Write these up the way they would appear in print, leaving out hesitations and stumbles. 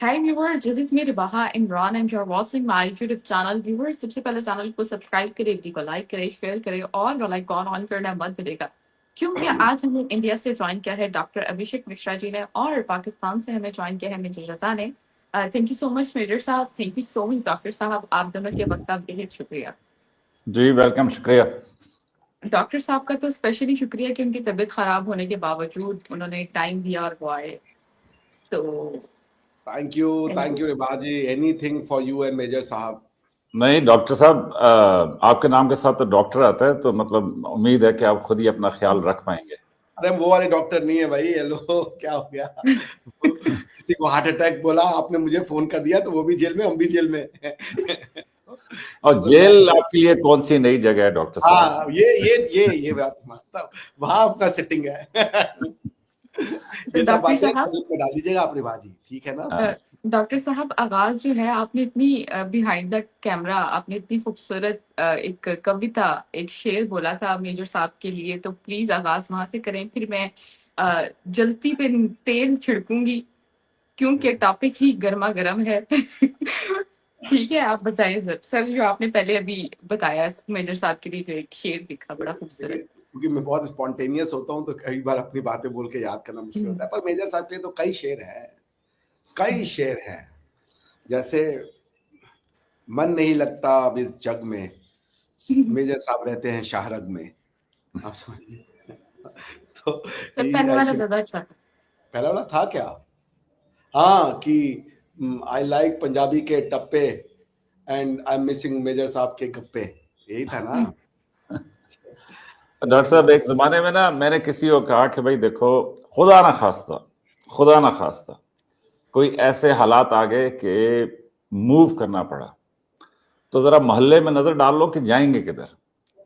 Hi viewers, this is me Ribaha Imran and you're watching my YouTube channel. Viewers, सबसे पहले channel को subscribe करें, video को like करें, शेयर करें और बेल आइकॉन ऑन करना मत भूलिएगा क्योंकि आज हमें इंडिया से ज्वाइन किया है डॉक्टर अभिषेक मिश्रा जी ने और पाकिस्तान से हमें ज्वाइन किया है मेजर रजा ने। Thank you so much major साहब, thank you so much doctor साहब, आप दोनों के वक्त का बेहद शुक्रिया। जी वेलकम, शुक्रिया। डॉक्टर साहब का तो स्पेशली शुक्रिया कि उनकी तबीयत खराब होने के बावजूद उन्होंने टाइम दिया और वो आए। तो thank you Riba ji, anything for you and major साहब। नहीं डॉक्टर साहब, आपके नाम के साथ तो डॉक्टर आता है, तो मतलब उम्मीद है कि आप खुद ही अपना ख्याल रख पाएंगे। अरे वो वाले डॉक्टर नहीं है भाई। हेलो, क्या हो गया? किसी को हार्ट अटैक बोला, आपने मुझे फोन कर दिया तो वो भी जेल में, हम भी जेल में। और जेल आपके लिए कौन सी नई जगह है डॉक्टर साहब? हाँ, ये बात मानता हूँ, वहां अपना सिटिंग है। ये सब बातें डाल दीजिएगा आप रिबा जी, ठीक है ना? डॉक्टर साहब, आगाज जो है आपने इतनी बिहाइंड द कैमरा आपने इतनी खूबसूरत एक कविता, एक शेर बोला था मेजर साहब के लिए, तो प्लीज आगाज वहां से करें, फिर मैं जलती पे तेल छिड़कूंगी क्योंकि टॉपिक ही गर्मा गर्म है। ठीक है, आप बताइए सर जो आपने पहले अभी बताया मेजर साहब के लिए जो एक शेर लिखा, बड़ा खूबसूरत। क्योंकि मैं बहुत स्पॉन्टेनियस होता हूँ तो कई बार अपनी बातें बोल के याद करना मुश्किल होता है, पर मेजर साहब के लिए तो कई शेर हैं। जैसे मन नहीं लगता अब इस जग में, मेजर साहब रहते हैं शाहरग में। आप समझिए। तो पहले वाला ज्यादा अच्छा था। पहला वाला था क्या? हाँ, कि आई लाइक पंजाबी के टप्पे and I am missing major साहब के गप्पे, यही था ना? डॉक्टर साहब, एक जमाने में ना मैंने किसी को कहा कि भाई देखो, खुदा ना खास्ता कोई ऐसे हालात आ गए कि मूव करना पड़ा, तो जरा मोहल्ले में नजर डाल लो कि जाएंगे किधर।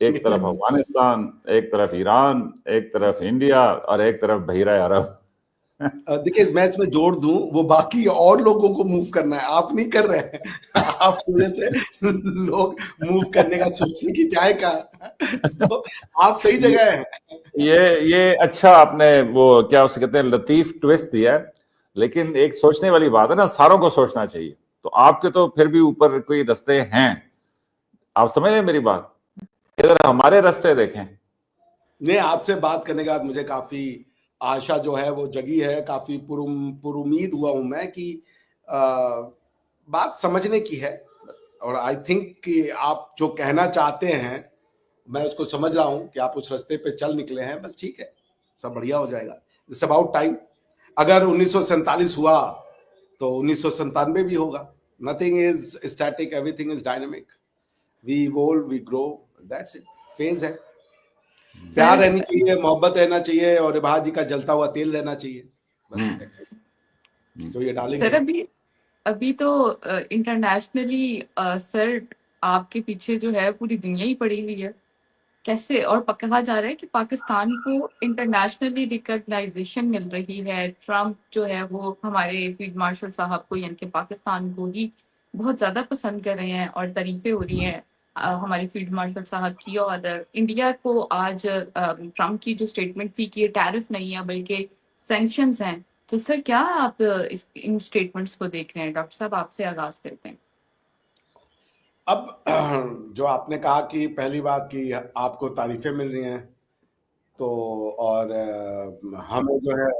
एक तरफ अफगानिस्तान, एक तरफ ईरान, एक तरफ इंडिया और एक तरफ बहिरा अरब। देखिए, मैं इसमें जोड़ दूं, वो बाकी और लोगों को मूव करना है, आप नहीं कर रहे हैं। आप थोड़े से लोग मूव करने का सोचने की चाहे का, तो आप सही जगह हैं। ये अच्छा आपने वो क्या उसे कहते हैं लतीफ ट्विस्ट दिया है, लेकिन एक सोचने वाली बात है ना, सारों को सोचना चाहिए। तो आपके तो फिर भी ऊपर कोई रास्ते हैं, आप समझ रहे हैं मेरी बात? इधर हमारे रास्ते देखें। नहीं, आपसे बात करने के बाद मुझे काफी आशा जो है वो जगी है, काफी पुरुमीद हुआ हूं मैं कि बात समझने की है। और आई थिंक कि आप जो कहना चाहते हैं मैं उसको समझ रहा हूं कि आप उस रास्ते पे चल निकले हैं। बस ठीक है, सब बढ़िया हो जाएगा। It's about time. अगर 1947 हुआ तो 1997 भी होगा। Nothing is static, everything is dynamic. We evolve, we grow, that's it. Phase है। प्यार रहनी चाहिए, मोहब्बत रहना चाहिए और रिबा जी का जलता हुआ तेल रहना चाहिए। बस तो ये डालेंगे सर अभी तो इंटरनेशनली सर आपके पीछे जो है पूरी दुनिया ही पड़ी हुई है। कैसे, और कहा जा रहा है कि पाकिस्तान को इंटरनेशनली रिकॉग्नाइजेशन मिल रही है। ट्रम्प जो है वो हमारे फील्ड मार्शल साहब को यानी कि पाकिस्तान को ही बहुत ज्यादा पसंद कर रहे हैं और तारीफें हो रही हैं हमारे फील्ड मार्शल साहब की। और इंडिया को आज ट्रम्प की जो स्टेटमेंट थी कि ये टैरिफ नहीं है बल्कि सैंक्शंस हैं, तो सर क्या आप इन स्टेटमेंट्स को देख रहे हैं? डॉक्टर साहब, आपसे आगाज करते हैं। अब जो आपने कहा कि पहली बात कि आपको तारीफें मिल रही हैं, तो और हमें जो है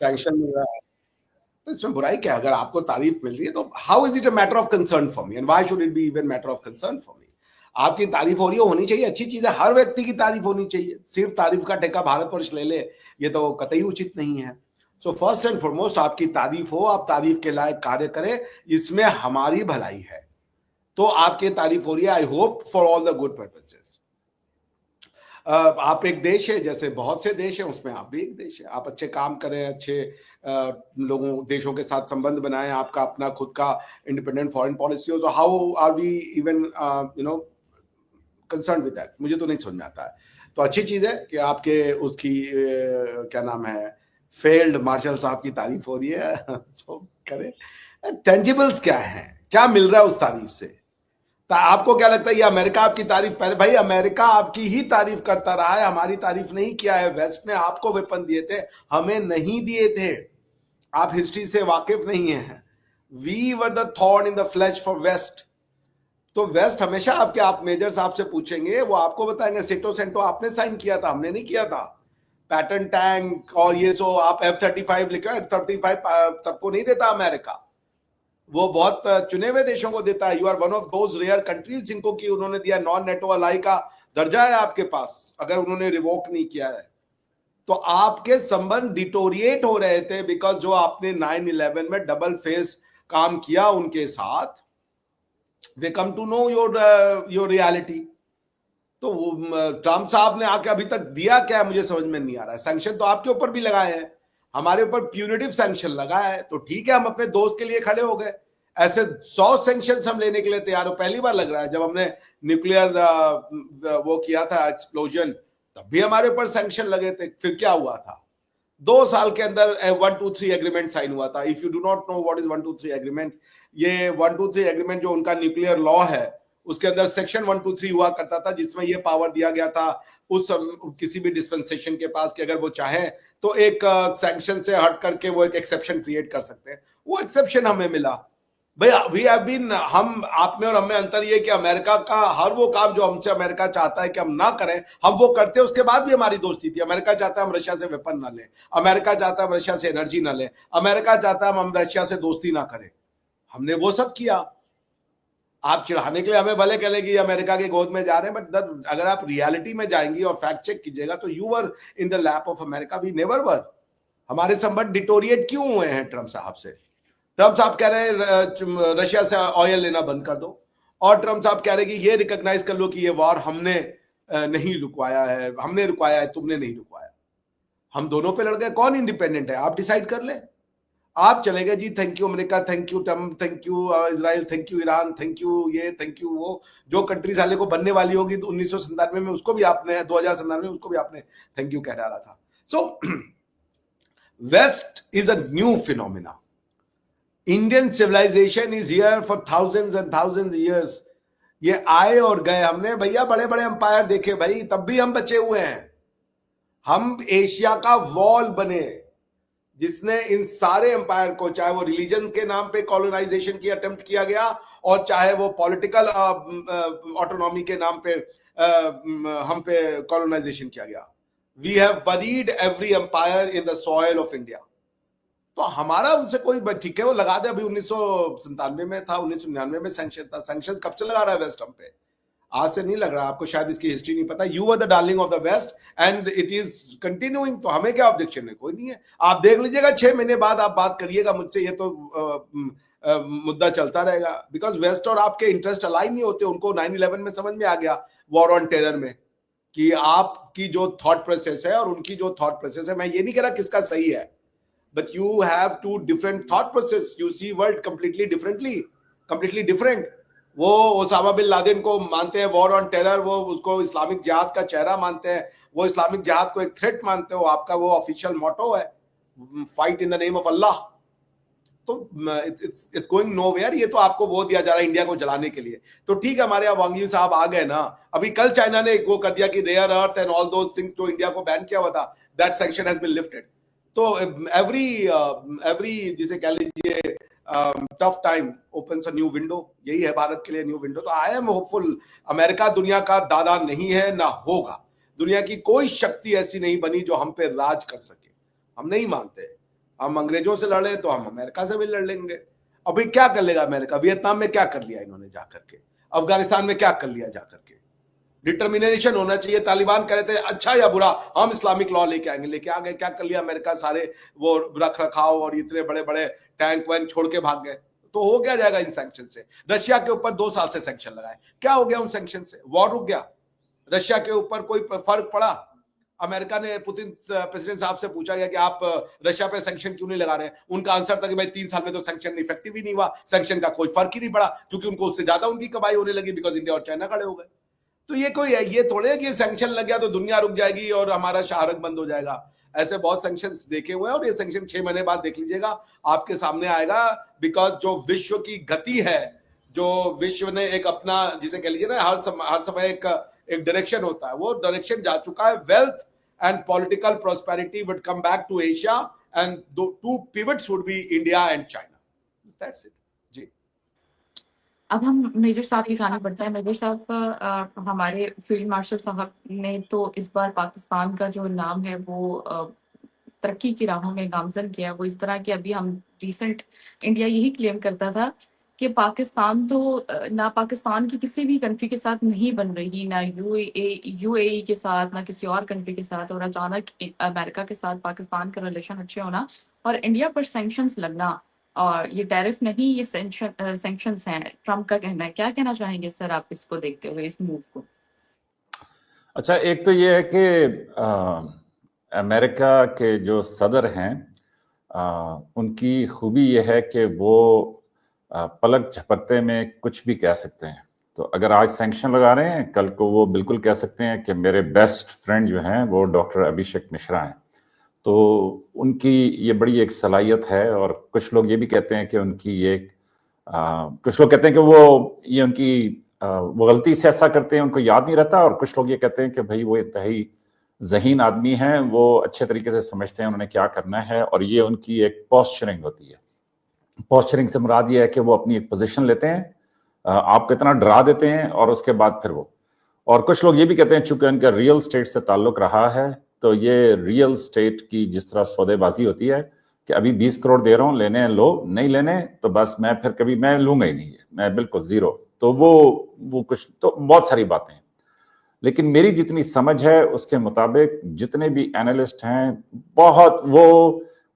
सैंक्शन मिल रहा है, तो इसमें बुराई क्या? अगर आपको तारीफ मिल रही है तो how is it a matter of concern for me and why should it be even matter of concern for me? आपकी तारीफ हो रही है, होनी चाहिए, अच्छी चीज है, हर व्यक्ति की तारीफ होनी चाहिए। सिर्फ तारीफ का ठेका भारतवर्ष ले ले, ये तो कतई उचित नहीं है। सो फर्स्ट एंड फॉरमोस्ट आपकी तारीफ हो, आप तारीफ के लायक कार्य करें, इसमें हमारी भलाई है, तो आपकी तारीफ हो रही है। I hope for all the good purposes. आप एक देश है, जैसे बहुत से देश हैं, उसमें आप भी एक देश है। आप अच्छे काम करें, अच्छे लोगों देशों के साथ संबंध बनाएं, आपका अपना खुद का इंडिपेंडेंट फॉरेन पॉलिसी हो, तो how are we even concern with that? मुझे तो नहीं समझ में आता है। तो अच्छी चीज है कि आपके उसकी क्या नाम है, फेल्ड मार्शल साहब की तारीफ हो रही है। तो करें। टेंजिबल्स क्या है, क्या मिल रहा है उस तारीफ से? आपको क्या लगता है ये अमेरिका आपकी तारीफ? पहले भाई अमेरिका आपकी ही तारीफ करता रहा है, हमारी तारीफ नहीं किया है। वेस्ट ने आपको वेपन दिए थे, हमें नहीं दिए थे। आप हिस्ट्री से वाकिफ नहीं है। We were the thorn in the flesh for west. तो वेस्ट हमेशा आपके आप मेजर साहब से पूछेंगे, वो आपको बताएंगे सेटो सेंटो आपने साइन किया था, हमने नहीं किया था। पैटर्न टैंक और ये सो आप F-35 लिखो, F-35 सबको नहीं देता अमेरिका, वो बहुत चुने हुए देशों को देता है। You are one of those rare countries जिनको कि उन्होंने दिया नॉन नेटो अलाई का दर्जा है आपके पास, अगर उन्होंने रिवोक नहीं किया है। तो आपके संबंध डिटोरिएट हो रहे थे बिकॉज जो आपने 9/11 में डबल फेस काम किया उनके साथ, they come to know your reality. तो ट्रम्प साहब ने आके अभी तक दिया क्या मुझे समझ में नहीं आ रहा है। सैंक्शन तो आपके ऊपर भी लगाए हैं, हमारे ऊपर प्यूनिटिव सैंक्शन लगा है, तो ठीक है हम अपने दोस्त के लिए खड़े हो गए। ऐसे 100 सैंक्शन हम लेने के लिए तैयार हो। पहली बार लग रहा है जब हमने न्यूक्लियर वो किया था एक्सप्लोजन, तब भी हमारे ऊपर सैंक्शन लगे थे। फिर क्या हुआ था, 2 साल के अंदर 123 एग्रीमेंट साइन हुआ था। If you do not know what is 123 agreement, ये 123 एग्रीमेंट जो उनका न्यूक्लियर लॉ है उसके अंदर सेक्शन 123 हुआ करता था, जिसमें यह पावर दिया गया था उस किसी भी डिस्पेंसेशन के पास कि अगर वो चाहे तो एक सैंक्शन से हट करके वो एक एक्सेप्शन क्रिएट कर सकते हैं। वो एक्सेप्शन हमें मिला। भैया वी हैव बीन, हम आप में और हम में अंतर ये कि अमेरिका का हर वो काम जो हमसे अमेरिका चाहता है कि हम ना करें, हम वो करते हैं। उसके बाद भी हमारी दोस्ती थी। अमेरिका चाहता है हम रशिया से वेपन ना लें, अमेरिका चाहता है हम रशिया से एनर्जी ना लें, अमेरिका चाहता है हम रशिया से दोस्ती ना करें। हमने वो सब किया। आप चिढ़ाने के लिए हमें भले कह लें कि अमेरिका की गोद में जा रहे हैं, बट अगर आप रियलिटी में जाएंगी और फैक्ट चेक कीजिएगा तो you were in the lap of America, we never were. हमारे संबंध डिटोरिएट क्यों हुए हैं ट्रम्प साहब से? ट्रम्प साहब कह रहे हैं रशिया से ऑयल लेना बंद कर दो, और ट्रम्प साहब कह रहे हैं कि ये रिकॉग्नाइज कर लो कि ये वॉर हमने नहीं रुकवाया है, हमने रुकवाया है, तुमने नहीं रुकवाया। हम दोनों पे लड़ गए, कौन इंडिपेंडेंट है आप डिसाइड कर ले। आप चले गए जी, thank you America, thank you Trump, thank you Israel, thank you Iran, thank you ये, थैंक यू वो। जो कंट्री साले को बनने वाली होगी तो 1997 में उसको भी आपने, 2097 में उसको भी आपने थैंक यू कह डाला था। So west is a new phenomena. Indian civilization is here for thousands and thousands years. ये आए और गए। हमने भैया बड़े बड़े एम्पायर देखे भाई, तब भी हम बचे हुए हैं। हम एशिया का वॉल बने जिसने इन सारे एम्पायर को, चाहे वो रिलीजन के नाम पे कॉलोनाइजेशन की अटेम्प्ट किया गया और चाहे वो पॉलिटिकल ऑटोनॉमी के नाम पे हम पे कॉलोनाइजेशन किया गया। We have buried every empire in the soil of India. तो हमारा उनसे कोई, ठीक है वो लगा दे, अभी 1997 में था, 1999 में सैंक्शन था। सैंक्शन कब से लगा रहा है वेस्ट हम पे? आज से नहीं लग रहा। आपको शायद इसकी हिस्ट्री नहीं पता। You were the darling of the west and it is continuing. तो हमें क्या ऑब्जेक्शन है? कोई नहीं है। आप देख लीजिएगा 6 महीने बाद आप बात करिएगा मुझसे, ये तो मुद्दा चलता रहेगा। बिकॉज वेस्ट और आपके इंटरेस्ट अलाइन नहीं होते। उनको 9/11 में समझ में आ गया, वॉर ऑन टेरर में, कि आपकी जो थॉट प्रोसेस है और उनकी जो थॉट प्रोसेस है, मैं ये नहीं कह रहा किसका सही है, but you have two different thought process. You see world completely differently, completely different. वो ओसामा बिन लादेन को मानते हैं वॉर ऑन टेरर, वो उसको इस्लामिक जिहाद का चेहरा मानते हैं, वो इस्लामिक जिहाद को एक थ्रेट मानते हो। आपका वो ऑफिशियल मोटो है, fight in the name of Allah. तो इट्स गोइंग नोवेयर। ये तो आपको वो दिया जा रहा है इंडिया को जलाने के लिए। तो ठीक है, हमारे यहाँ वांग यी साहब आ गए ना। अभी कल चाइना ने वो कर दिया कि rare earth and all those things जो इंडिया को बैन किया हुआ था, that sanction has been lifted. तो एवरी जिसे कह लीजिए tough time opens a new window. यही है भारत के लिए न्यू विंडो। तो आई एम होपफुल। अमेरिका दुनिया का दादा नहीं है, ना होगा। दुनिया की कोई शक्ति ऐसी नहीं बनी जो हम पे राज कर सके। हम नहीं मानते। हम अंग्रेजों से लड़े तो हम अमेरिका से भी लड़ लेंगे। अभी क्या कर लेगा अमेरिका? वियतनाम में क्या कर लिया इन्होंने जाकर के, अफगानिस्तान में क्या कर लिया जाकर के। डिटर्मिनेशन होना चाहिए। तालिबान कह रहे थे अच्छा या बुरा हम इस्लामिक लॉ लेके आएंगे, लेके आ गए। क्या कर लिया अमेरिका? सारे वो रख रखाव और इतने बड़े बड़े टैंक वैंक छोड़ के भाग गए। तो हो क्या जाएगा इन सैंक्शन से? रशिया के ऊपर 2 साल से सैंक्शन लगाए, क्या हो गया उन सैंक्शन से? वॉर रुक गया? रशिया के ऊपर कोई फर्क पड़ा? अमेरिका ने पुतिन प्रेसिडेंट साहब से पूछा गया कि आप रशिया पे सैंक्शन क्यों नहीं लगा रहे हैं? उनका आंसर था कि भाई 3 साल में तो सैंक्शन इफेक्टिव ही नहीं हुआ, सैंक्शन का कोई फर्क ही नहीं पड़ा, क्योंकि उनको उससे ज्यादा उनकी कमाई होने लगी, बिकॉज इंडिया और चाइना खड़े हो गए। तो ये कोई है, ये थोड़े है कि सैंक्शन लग गया तो दुनिया रुक जाएगी और हमारा शाहरग बंद हो जाएगा। ऐसे बहुत सैंक्शंस देखे हुए हैं और ये सैंक्शन 6 महीने बाद देख लीजिएगा आपके सामने आएगा। बिकॉज जो विश्व की गति है, जो विश्व ने एक अपना जिसे कह लीजिए ना हर समय एक डायरेक्शन होता है, वो डायरेक्शन जा चुका है। Wealth and political prosperity would come back to Asia, and the two pivots would be India and China. That's it. अब हम मेजर साहब की कहानी पढ़ते हैं। मेजर साहब हमारे फील्ड मार्शल साहब ने तो इस बार पाकिस्तान का जो नाम है वो तरक्की की राहों में गामजन किया। वो इस तरह के अभी हम रिसेंट इंडिया यही क्लेम करता था कि पाकिस्तान तो ना पाकिस्तान की किसी भी कंट्री के साथ नहीं बन रही, ना यूएई के साथ, ना किसी और कंट्री के साथ, और अचानक अमेरिका के साथ पाकिस्तान का रिलेशन अच्छे होना और इंडिया पर सैंक्शंस लगना। और ये टैरिफ नहीं, ये सैंक्शंस हैं, ट्रम्प का कहना है। क्या कहना चाहेंगे सर आप इसको देखते हुए, इस मूव को? अच्छा, एक तो ये है कि अमेरिका के जो सदर हैं, उनकी खूबी ये है कि वो पलक झपकते में कुछ भी कह सकते हैं। तो अगर आज सैंक्शन लगा रहे हैं, कल को वो बिल्कुल कह सकते हैं कि मेरे बेस्ट फ्रेंड जो हैं वो डॉक्टर अभिषेक मिश्रा हैं। तो उनकी ये बड़ी एक सलाहियत है। और कुछ लोग ये भी कहते हैं कि उनकी ये कुछ लोग कहते हैं कि वो गलती से ऐसा करते हैं, उनको याद नहीं रहता। और कुछ लोग ये कहते हैं कि भाई वो इंतहाई ज़हीन आदमी हैं, वो अच्छे तरीके से समझते हैं उन्होंने क्या करना है, और ये उनकी एक पोस्चरिंग होती है। पोस्चरिंग से मुराद ये है कि वो अपनी एक पोजीशन लेते हैं, आपको इतना डरा देते हैं और उसके बाद फिर वो। और कुछ लोग ये भी कहते हैं चूंकि उनका रियल स्टेट से ताल्लुक रहा है, तो ये रियल स्टेट की जिस तरह सौदेबाजी होती है कि अभी 20 करोड़ दे रहा हूं, लेने हैं लो, नहीं लेने तो बस मैं फिर कभी मैं लूंगा ही नहीं है, मैं बिल्कुल जीरो। तो वो कुछ तो बहुत सारी बातें हैं। लेकिन मेरी जितनी समझ है उसके मुताबिक जितने भी एनालिस्ट हैं, बहुत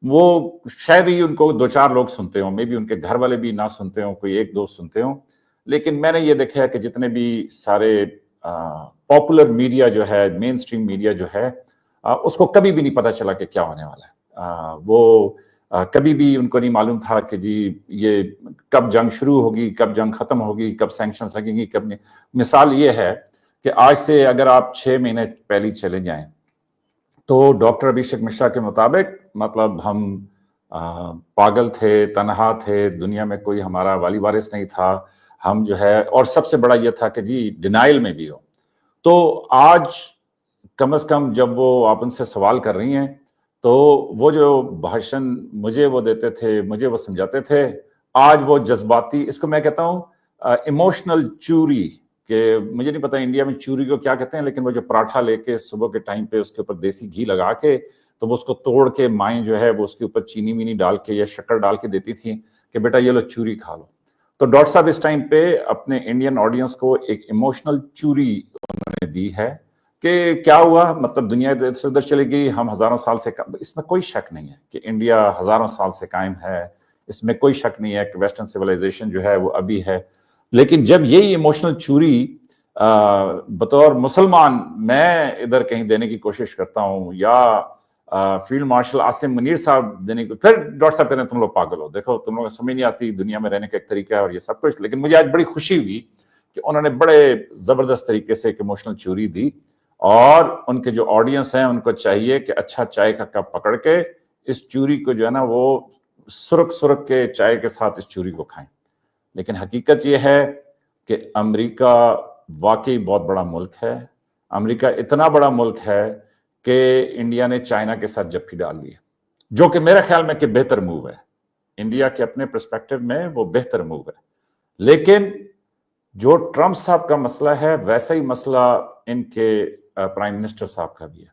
वो शायद ही उनको 2-4 लोग सुनते हो, मे बी उनके घर वाले भी ना सुनते हो, कोई एक दो सुनते हो। लेकिन मैंने ये देखा है कि जितने भी सारे पॉपुलर मीडिया जो है, मेन स्ट्रीम मीडिया जो है, उसको कभी भी नहीं पता चला कि क्या होने वाला है। वो कभी भी उनको नहीं मालूम था कि जी ये कब जंग शुरू होगी, कब जंग खत्म होगी, कब सैंक्शंस लगेंगी, कब नहीं। मिसाल ये है कि आज से अगर आप 6 महीने पहले चले जाएं, तो डॉक्टर अभिषेक मिश्रा के मुताबिक मतलब हम पागल थे, तनहा थे, दुनिया में कोई हमारा वाली वारिस नहीं था, हम जो है, और सबसे बड़ा ये था कि जी डिनाइल में भी हो। तो आज कम से कम जब वो आप उनसे सवाल कर रही हैं, तो वो जो भाषण मुझे वो देते थे, मुझे वो समझाते थे, आज वो जज्बाती, इसको मैं कहता हूं इमोशनल चूरी, कि मुझे नहीं पता इंडिया में चूरी को क्या कहते हैं, लेकिन वो जो पराठा लेके सुबह के टाइम पे उसके ऊपर देसी घी लगा के, तो वो उसको तोड़ के माएँ जो है वो उसके ऊपर चीनी वीनी डाल के या शक्कर डाल के देती थी कि बेटा ये लो चूरी खा लो। तो डॉक्टर साहब इस टाइम पे अपने इंडियन ऑडियंस को एक इमोशनल चूरी उन्होंने दी है कि क्या हुआ, मतलब दुनिया इधर से उधर चली गई, हम हजारों साल से, इसमें कोई शक नहीं है कि इंडिया हजारों साल से कायम है, इसमें कोई शक नहीं है कि वेस्टर्न सिविलाइजेशन जो है वो अभी है। लेकिन जब यही इमोशनल चूरी बतौर मुसलमान मैं इधर कहीं देने की कोशिश करता हूं, या फील्ड मार्शल आसिम मुनीर साहब देने को, फिर डॉक्टर साहब कहते हैं तुम लोग पागल हो, देखो तुम लोग समझ नहीं आती, दुनिया में रहने का एक तरीका है और ये सब कुछ। लेकिन मुझे आज बड़ी खुशी हुई कि उन्होंने बड़े जबरदस्त तरीके से एक इमोशनल चूरी दी, और उनके जो ऑडियंस हैं उनको चाहिए कि अच्छा चाय का कप पकड़ के इस चूरी को जो है ना वो सुरख सुरख के चाय के साथ इस चूरी को खाएं। लेकिन हकीकत यह है कि अमेरिका वाकई बहुत बड़ा मुल्क है। अमेरिका इतना बड़ा मुल्क है कि इंडिया ने चाइना के साथ जप्फी डाल ली है, जो कि मेरे ख्याल में कि बेहतर मूव है। इंडिया के अपने पर्सपेक्टिव में वो बेहतर मूव है। लेकिन जो ट्रंप साहब का मसला है, वैसा ही मसला इनके प्राइम मिनिस्टर साहब का भी है।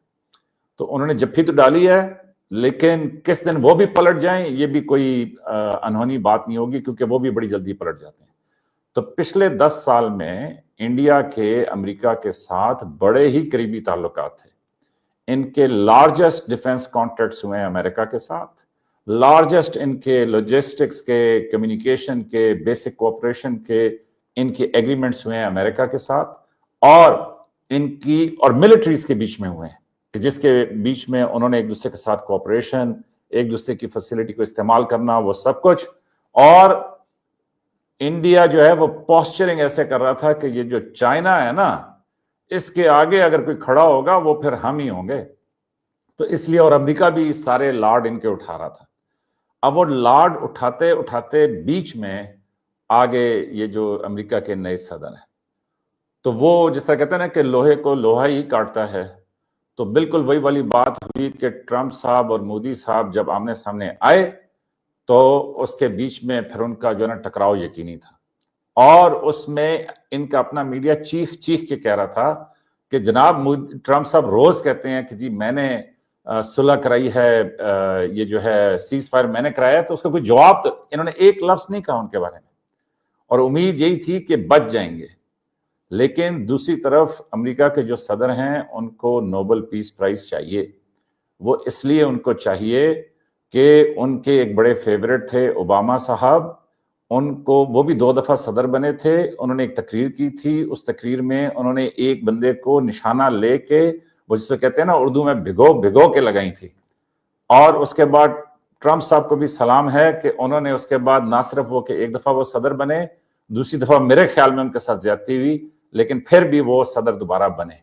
तो उन्होंने जप्फी तो डाली है, लेकिन किस दिन वो भी पलट जाएं ये भी कोई अनहोनी बात नहीं होगी, क्योंकि वो भी बड़ी जल्दी पलट जाते हैं। तो पिछले 10 साल में इंडिया के अमेरिका के साथ बड़े ही करीबी ताल्लुकात थे। इनके लार्जेस्ट डिफेंस कॉन्ट्रैक्ट्स हुए हैं अमेरिका के साथ, लार्जेस्ट इनके लॉजिस्टिक्स के, कम्युनिकेशन के, बेसिक कोऑपरेशन के इनके एग्रीमेंट्स हुए हैं अमेरिका के साथ, और इनकी और मिलिट्रीज के बीच में हुए हैं कि जिसके बीच में उन्होंने एक दूसरे के साथ कोऑपरेशन, एक दूसरे की फैसिलिटी को इस्तेमाल करना, वो सब कुछ। और इंडिया जो है वो पोस्चरिंग ऐसे कर रहा था कि ये जो चाइना है ना, इसके आगे अगर कोई खड़ा होगा वो फिर हम ही होंगे। तो इसलिए, और अमेरिका भी सारे लाड इनके उठा रहा था। अब वो लाड उठाते उठाते बीच में आगे ये जो अमेरिका के नए सदन है, तो वो जिस तरह कहते हैं ना कि लोहे को लोहा ही काटता है, तो बिल्कुल वही वाली बात हुई कि ट्रंप साहब और मोदी साहब जब आमने सामने आए, तो उसके बीच में फिर उनका जो है ना टकराव यकीनी था। और उसमें इनका अपना मीडिया चीख चीख के कह रहा था कि जनाब ट्रंप साहब रोज कहते हैं कि जी मैंने सुलह कराई है, ये जो है सीज फायर मैंने कराया है, तो उसका कोई जवाब तो इन्होंने एक लफ्ज नहीं कहा उनके बारे में, और उम्मीद यही थी कि बच जाएंगे। लेकिन दूसरी तरफ अमेरिका के जो सदर हैं उनको नोबेल पीस प्राइज चाहिए। वो इसलिए उनको चाहिए कि उनके एक बड़े फेवरेट थे ओबामा साहब, उनको वो भी 2 दफा सदर बने थे, उन्होंने एक तकरीर की थी, उस तकरीर में उन्होंने एक बंदे को निशाना लेके, वो जिसे कहते हैं ना उर्दू में भिगो भिगो के लगाई थी। और उसके बाद ट्रंप साहब को भी सलाम है कि उन्होंने उसके बाद ना सिर्फ वो कि एक दफा वो सदर बने, दूसरी दफा मेरे ख्याल में उनके साथ ज्यादती हुई, लेकिन फिर भी वो सदर दोबारा बने।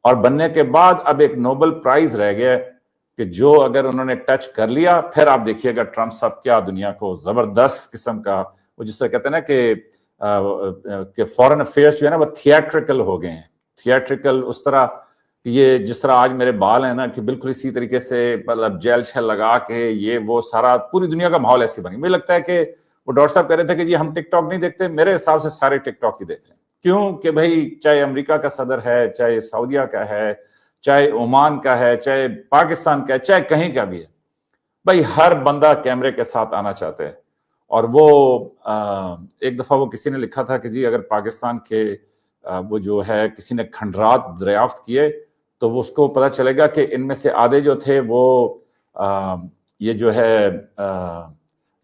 और बनने के बाद अब एक नोबेल प्राइज रह गया कि जो अगर उन्होंने टच कर लिया, फिर आप देखिएगा ट्रंप साहब क्या दुनिया को जबरदस्त किस्म का, वो जिससे कहते हैं ना कि फॉरेन अफेयर्स जो है ना वो थिएट्रिकल हो गए हैं। थिएट्रिकल उस तरह कि ये जिस तरह आज मेरे बाल हैं ना, कि बिल्कुल इसी तरीके से मतलब जेल शेल लगा के ये वो सारा पूरी दुनिया का माहौल ऐसे बनी। मुझे लगता है कि वो डॉक्टर साहब कह रहे थे कि जी हम टिकटॉक नहीं देखते, मेरे हिसाब से सारे टिकटॉक ही देख रहे हैं। क्यों कि भाई चाहे अमेरिका का सदर है, चाहे सऊदिया का है, चाहे ओमान का है, चाहे पाकिस्तान का है, चाहे कहीं का भी है, भाई हर बंदा कैमरे के साथ आना चाहते हैं। और वो एक दफा वो किसी ने लिखा था कि जी अगर पाकिस्तान के वो जो है किसी ने खंडरात दरियाफ्त किए तो वो उसको पता चलेगा कि इनमें से आधे जो थे वो ये जो है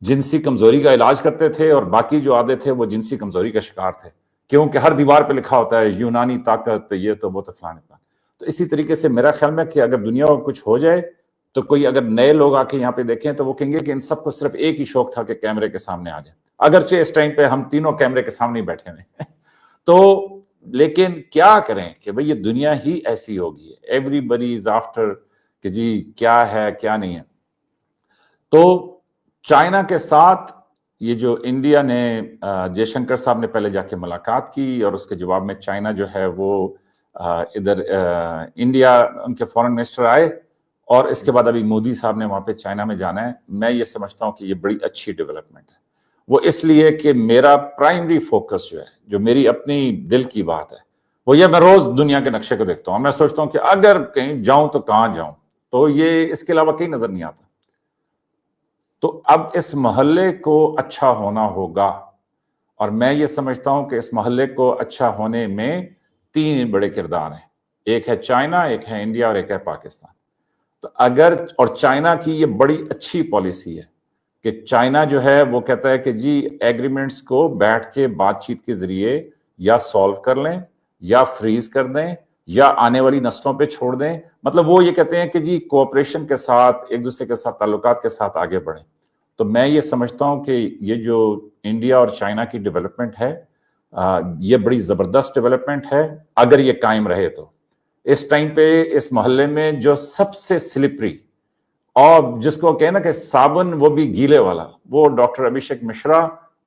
जिनसी कमजोरी का इलाज करते थे, और बाकी जो आधे थे वो जिनसी कमजोरी का शिकार थे, क्योंकि हर दीवार पे लिखा होता है यूनानी ताकत, तो ये तो वो तो फलाने फलाने। तो इसी तरीके से मेरा ख्याल में कि अगर दुनिया को कुछ हो जाए तो कोई अगर नए लोग आके यहाँ पे देखें तो वो कहेंगे कि इन सबको सिर्फ एक ही शौक था कि कैमरे के सामने आ जाए, अगरचे इस टाइम पे हम तीनों कैमरे के सामने बैठे हुए तो लेकिन क्या करें कि भाई ये दुनिया ही ऐसी होगी, एवरीबडी इज आफ्टर कि जी क्या है क्या नहीं है। तो चाइना के साथ ये जो इंडिया ने जयशंकर साहब ने पहले जाके मुलाकात की, और उसके जवाब में चाइना जो है वो इधर इंडिया उनके फॉरेन मिनिस्टर आए, और इसके बाद अभी मोदी साहब ने वहां पे चाइना में जाना है। मैं ये समझता हूं कि ये बड़ी अच्छी डेवलपमेंट है। वो इसलिए कि मेरा प्राइमरी फोकस जो है, जो मेरी अपनी दिल की बात है, वो ये मैं रोज दुनिया के नक्शे को देखता हूं, मैं सोचता हूं कि अगर कहीं जाऊं तो कहां जाऊं, तो ये इसके अलावा कहीं नजर नहीं आता। तो अब इस मोहल्ले को अच्छा होना होगा, और मैं ये समझता हूं कि इस मोहल्ले को अच्छा होने में 3 बड़े किरदार हैं, एक है चाइना, एक है इंडिया, और एक है पाकिस्तान। तो अगर, और चाइना की ये बड़ी अच्छी पॉलिसी है कि चाइना जो है वो कहता है कि जी एग्रीमेंट्स को बैठ के बातचीत के जरिए या सॉल्व कर लें, या फ्रीज कर दें, या आने वाली नस्लों पे छोड़ दें। मतलब वो ये कहते हैं कि जी कोऑपरेशन के साथ, एक दूसरे के साथ ताल्लुकात के साथ आगे बढ़ें। तो मैं ये समझता हूं कि ये जो इंडिया और चाइना की डेवलपमेंट है, ये बड़ी जबरदस्त डेवलपमेंट है अगर ये कायम रहे तो। इस टाइम पे इस मोहल्ले में जो सबसे स्लिपरी, और जिसको कहे ना कि साबुन वो भी गीले वाला, वो डॉक्टर अभिषेक मिश्रा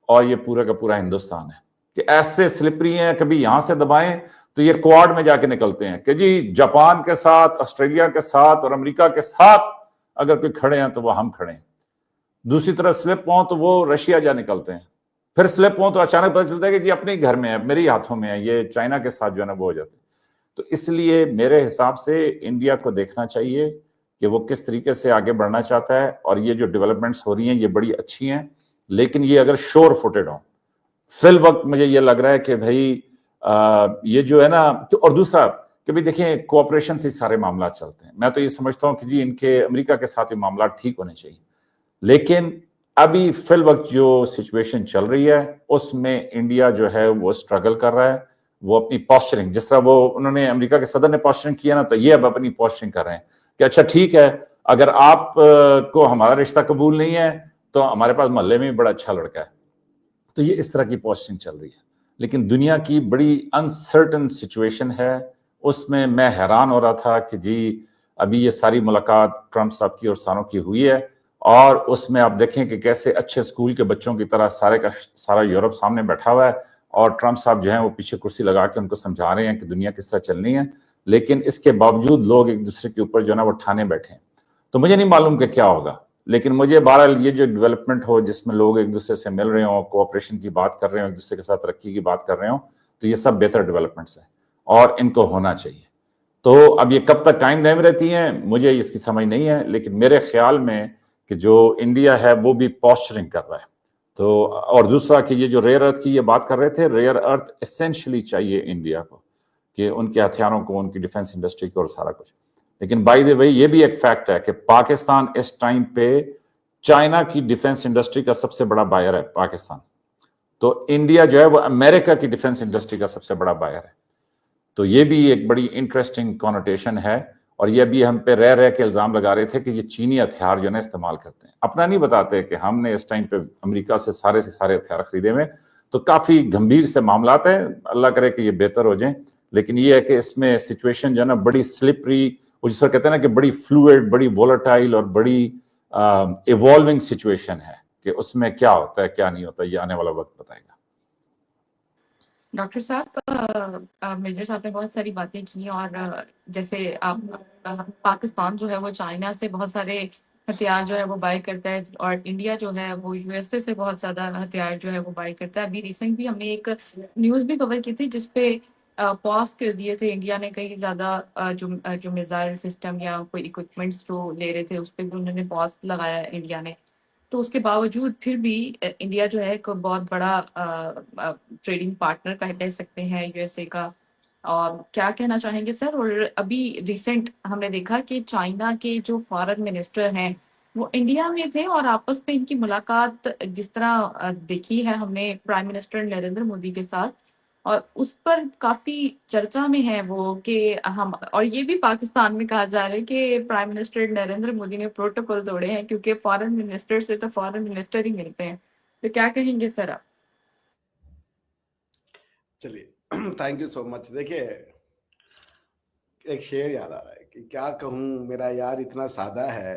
और ये पूरा का पूरा हिंदुस्तान है कि ऐसे स्लिपरी हैं, कभी यहां से दबाएं तो ये क्वाड में जाके निकलते हैं कि जी जापान के साथ, ऑस्ट्रेलिया के साथ और अमेरिका के साथ अगर कोई खड़े हैं तो वो हम खड़े हैं। दूसरी तरफ स्लिप हो तो वो रशिया जा निकलते हैं, फिर स्लिप हो तो अचानक पता चलता है कि जी अपने ही घर में है, मेरे ही हाथों में है, ये चाइना के साथ जो है ना वो हो जाते हैं। तो इसलिए मेरे हिसाब से इंडिया को देखना चाहिए कि वो किस तरीके से आगे बढ़ना चाहता है, और ये जो डेवलपमेंट्स हो रही हैं ये बड़ी अच्छी हैं, लेकिन ये अगर श्योर फुटेड हो। फिल वक्त मुझे ये लग रहा है कि भाई ये जो है ना, और दूसरा कि भाई देखिए कोऑपरेशन से सारे मामला चलते हैं। मैं तो ये समझता हूँ कि जी इनके अमेरिका के साथ ये मामला ठीक होने चाहिए, लेकिन अभी फिल वक्त जो सिचुएशन चल रही है उसमें इंडिया जो है वो स्ट्रगल कर रहा है। वो अपनी पॉस्चरिंग, जिस तरह वो उन्होंने अमेरिका के सदर ने पॉस्चरिंग किया ना, तो ये अब अपनी पॉस्चरिंग कर रहे हैं कि अच्छा ठीक है, अगर आप को हमारा रिश्ता कबूल नहीं है तो हमारे पास मोहल्ले में बड़ा अच्छा लड़का है। तो ये इस तरह की पॉस्चरिंग चल रही है, लेकिन दुनिया की बड़ी अनसर्टन सिचुएशन है। उसमें मैं हैरान हो रहा था कि जी अभी ये सारी मुलाकात ट्रंप साहब की और सारों की हुई है, और उसमें आप देखें कि कैसे अच्छे स्कूल के बच्चों की तरह सारे का सारा यूरोप सामने बैठा हुआ है, और ट्रंप साहब जो है वो पीछे कुर्सी लगा के उनको समझा रहे हैं कि दुनिया किस तरह चलनी है। लेकिन इसके बावजूद लोग एक दूसरे के ऊपर जो है ना वो ठाने बैठे हैं। तो मुझे नहीं मालूम कि क्या होगा, लेकिन मुझे बहरहाल ये जो डेवलपमेंट हो जिसमें लोग एक दूसरे से मिल रहे हो, कोऑपरेशन की बात कर रहे हो, एक दूसरे के साथ तरक्की की बात कर रहे हो, तो ये सब बेहतर डेवलपमेंट्स है और इनको होना चाहिए। तो अब ये कब तक कायम नहीं रहती हैं मुझे इसकी समझ नहीं है, लेकिन मेरे ख्याल में कि जो इंडिया है वो भी पॉस्चरिंग कर रहा है। तो और दूसरा कि ये जो रेयर अर्थ की ये बात कर रहे थे, रेयर अर्थ एसेंशियली चाहिए इंडिया को कि उनके हथियारों को, उनकी डिफेंस इंडस्ट्री को और सारा कुछ। लेकिन बाय द वे ये भी एक फैक्ट है कि पाकिस्तान इस टाइम पे चाइना की डिफेंस इंडस्ट्री का सबसे बड़ा बायर है पाकिस्तान। तो इंडिया जो है वो अमेरिका की डिफेंस इंडस्ट्री का सबसे बड़ा बायर है। तो ये भी एक बड़ी इंटरेस्टिंग कॉनोटेशन है। और ये भी हम पे रह रह के इल्जाम लगा रहे थे कि ये चीनी हथियार जो है इस्तेमाल करते हैं, अपना नहीं बताते कि हमने इस टाइम पे अमेरिका से सारे हथियार खरीदे हुए। तो काफी गंभीर से मामला है, अल्लाह करे कि ये बेहतर हो जाए। लेकिन ये है कि इसमें सिचुएशन जो है ना बड़ी स्लिपरी, जिस पर कहते हैं ना कि बड़ी फ्लूइड, बड़ी वोलेटाइल और बड़ी इवॉल्विंग सिचुएशन है कि उसमें क्या होता है क्या नहीं होता, ये आने वाला वक्त बताएगा। डॉक्टर साहब, मेजर साहब ने बहुत सारी बातें की और जैसे पाकिस्तान जो है वो चाइना से बहुत सारे हथियार जो है वो बाय करता है और इंडिया जो है वो यूएसए से बहुत ज्यादा हथियार जो है वो बाय करता है। अभी रिसेंट भी हमने एक न्यूज भी कवर की थी जिसपे पॉज कर दिए थे इंडिया ने कई ज्यादा जो मिसाइल सिस्टम या कोई इक्विपमेंट्स जो ले रहे थे उस पर भी उन्होंने पॉज लगाया इंडिया ने। तो उसके बावजूद फिर भी इंडिया जो है एक बहुत बड़ा ट्रेडिंग पार्टनर कह सकते हैं यूएसए का। और क्या कहना चाहेंगे सर? और अभी रिसेंट हमने देखा कि चाइना के जो फॉरेन मिनिस्टर हैं वो इंडिया में थे और आपस में इनकी मुलाकात जिस तरह देखी है हमने प्राइम मिनिस्टर नरेंद्र मोदी के साथ, और उस पर काफी चर्चा में है वो कि हम, और ये भी पाकिस्तान में कहा जा रहा है कि प्राइम मिनिस्टर नरेंद्र मोदी ने प्रोटोकॉल तोड़े हैं क्योंकि फॉरेन मिनिस्टर से तो फॉरेन मिनिस्टर ही मिलते हैं। तो क्या कहेंगे सर आप? चलिए, थैंक यू सो मच। देखिए, एक शेर याद आ रहा है कि क्या कहूँ मेरा यार इतना सादा है,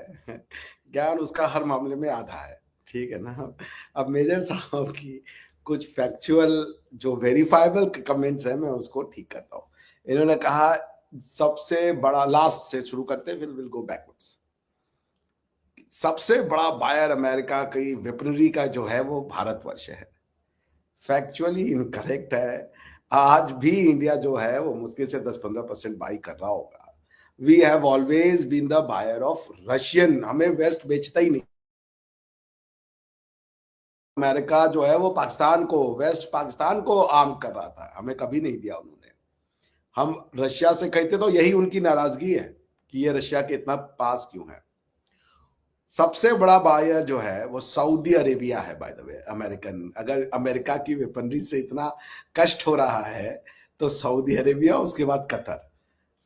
ज्ञान उसका हर मामले में आधा है। ठीक है ना। अब मेजर साहब की कुछ फैक्चुअल जो वेरीफाइबल कमेंट्स है मैं उसको ठीक करता हूँ। इन्होंने कहा सबसे बड़ा, लास्ट से शुरू करते हैं फिर विल गो बैकवर्ड्स। सबसे बड़ा बायर अमेरिका की वेपनरी का जो है वो भारतवर्ष है। फैक्चुअली इनकरेक्ट है। आज भी इंडिया जो है वो मुश्किल से 10-15% बाई कर रहा होगा। We have always been the buyer of Russian. हमें वेस्ट बेचता ही नहीं। अमेरिका जो है वो पाकिस्तान को, वेस्ट पाकिस्तान को आर्म कर रहा था, हमें कभी नहीं दिया उन्होंने। हम रशिया से खरीदते तो यही उनकी नाराजगी है कि ये रशिया के इतना पास क्यों है। सबसे बड़ा बायर जो है वो सऊदी अरेबिया है बाय द वे, अमेरिकन। अगर अमेरिका की वेपनरी से इतना कष्ट हो रहा है तो सऊदी अरेबिया, उसके बाद कतर,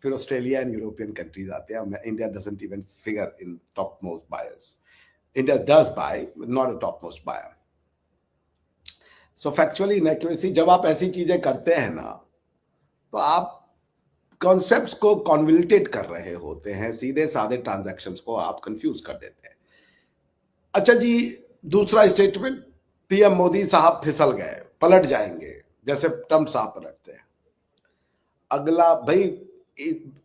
फिर ऑस्ट्रेलिया एंड यूरोपियन कंट्रीज आते हैं। India doesn't even figure in top most buyers. India does buy, not a top most buyer. So factually inaccuracy, जब आप ऐसी चीजें करते हैं ना तो आप कॉन्सेप्ट्स को कॉन्वोल्यूटेड कर रहे होते हैं, सीधे साधे ट्रांजैक्शंस को आप कंफ्यूज कर देते हैं। अच्छा जी, दूसरा स्टेटमेंट, पीएम मोदी साहब फिसल गए, पलट जाएंगे जैसे ट्रंप साहब पलटते हैं। अगला भाई,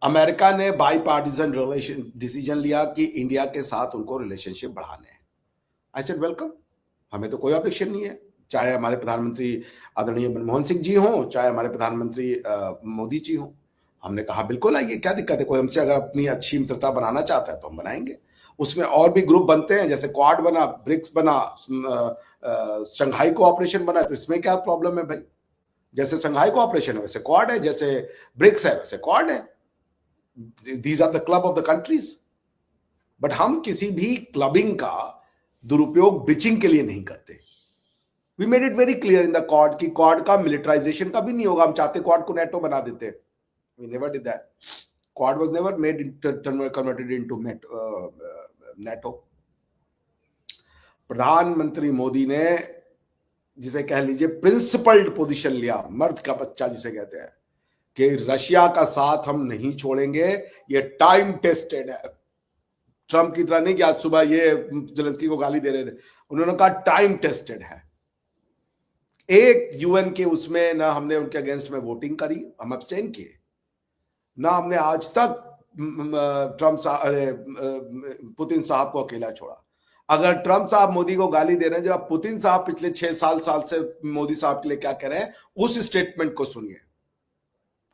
अमेरिका ने बाई पार्टीजन डिसीजन लिया कि इंडिया के साथ उनको रिलेशनशिप बढ़ाने हैं। आई सेड वेलकम, हमें तो कोई ऑब्जेक्शन नहीं है। चाहे हमारे प्रधानमंत्री आदरणीय मनमोहन सिंह जी हों, चाहे हमारे प्रधानमंत्री मोदी जी हों, हमने कहा बिल्कुल आइए, क्या दिक्कत है। कोई हमसे अगर अपनी अच्छी मित्रता बनाना चाहता है तो हम बनाएंगे। उसमें और भी ग्रुप बनते हैं, जैसे क्वाड बना, ब्रिक्स बना, शंघाई कोऑपरेशन बना, तो इसमें क्या प्रॉब्लम है भाई। जैसे शंघाई कोऑपरेशन है वैसे क्वाड है, जैसे ब्रिक्स है वैसे क्वाड है। These are the club of the countries. But हम किसी भी क्लबिंग का दुरुपयोग बिचिंग के लिए नहीं करते। We made it very clear in the Quad कि क्वाड का मिलिटराइजेशन कभी नहीं होगा। हम चाहते क्वाड को नेटो बना देते, we never did that. Quad was never made converted into NATO. प्रधानमंत्री मोदी ने, जिसे कह लीजिए प्रिंसिपल्ड पोजीशन लिया, मर्द का बच्चा जिसे कहते हैं, कि रशिया का साथ हम नहीं छोड़ेंगे। ये टाइम टेस्टेड है। ट्रंप की तरह नहीं कि आज सुबह ये जेलेंस्की को गाली दे रहे थे, उन्होंने कहा टाइम टेस्टेड है। एक यूएन के उसमें ना हमने उनके अगेंस्ट में वोटिंग करी, हम अब्सटेन किए, ना हमने आज तक ट्रंप पुतिन साहब को अकेला छोड़ा। अगर ट्रम्प साहब मोदी को गाली दे रहे हैं, जब पुतिन साहब पिछले 6 साल से मोदी साहब के लिए क्या कह रहे हैं, उस स्टेटमेंट को सुनिए।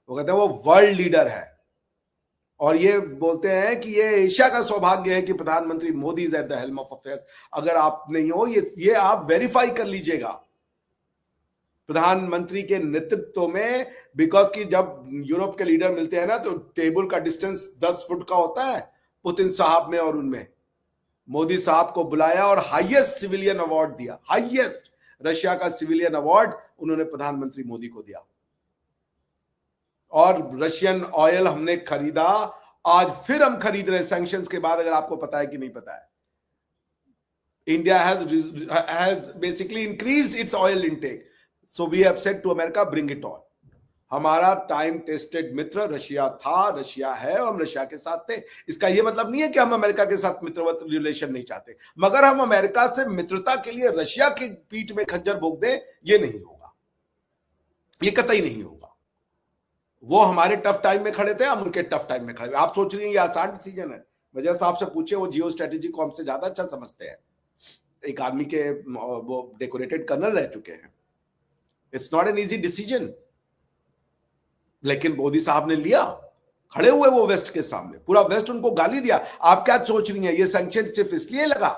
वो कहते हैं वो वर्ल्ड लीडर है और ये बोलते हैं कि ये एशिया का सौभाग्य है कि प्रधानमंत्री Modi is at the helm of affairs. अगर आप नहीं हो, ये आप वेरीफाई कर लीजिएगा प्रधानमंत्री के नेतृत्व में, बिकॉज कि जब यूरोप के लीडर मिलते हैं ना तो टेबल का डिस्टेंस 10 फुट का होता है पुतिन साहब में और उनमें। मोदी साहब को बुलाया और हाईएस्ट सिविलियन अवार्ड दिया, हाईएस्ट रशिया का सिविलियन अवार्ड उन्होंने प्रधानमंत्री मोदी को दिया। और रशियन ऑयल हमने खरीदा, आज फिर हम खरीद रहे सैंक्शंस के बाद, अगर आपको पता है कि नहीं पता है। India has basically increased its oil intake, so we have said to America, bring it on। हमारा टाइम टेस्टेड मित्र रशिया था, रशिया है, और हम रशिया के साथ थे। इसका यह मतलब नहीं है कि हम अमेरिका के साथ मित्रवत रिलेशन नहीं चाहते, मगर हम अमेरिका से मित्रता के लिए रशिया की पीठ में खंजर भोंक दें, ये नहीं होगा, ये कतई नहीं होगा। वो हमारे टफ टाइम में खड़े थे, हम उनके टफ टाइम में खड़े। आप सोच रही हैं ये आसान डिसीजन है? वजह साहब से पूछे, वो जियो स्ट्रेटेजी को हमसे ज्यादा अच्छा समझते हैं। एक आर्मी के वो डेकोरेटेड कर्नल रह चुके हैं। It's not an easy decision, लेकिन मोदी साहब ने लिया। खड़े हुए वो वेस्ट के सामने, पूरा वेस्ट उनको गाली दिया। आप क्या सोच रही हैं ये सैंक्शन सिर्फ इसलिए लगा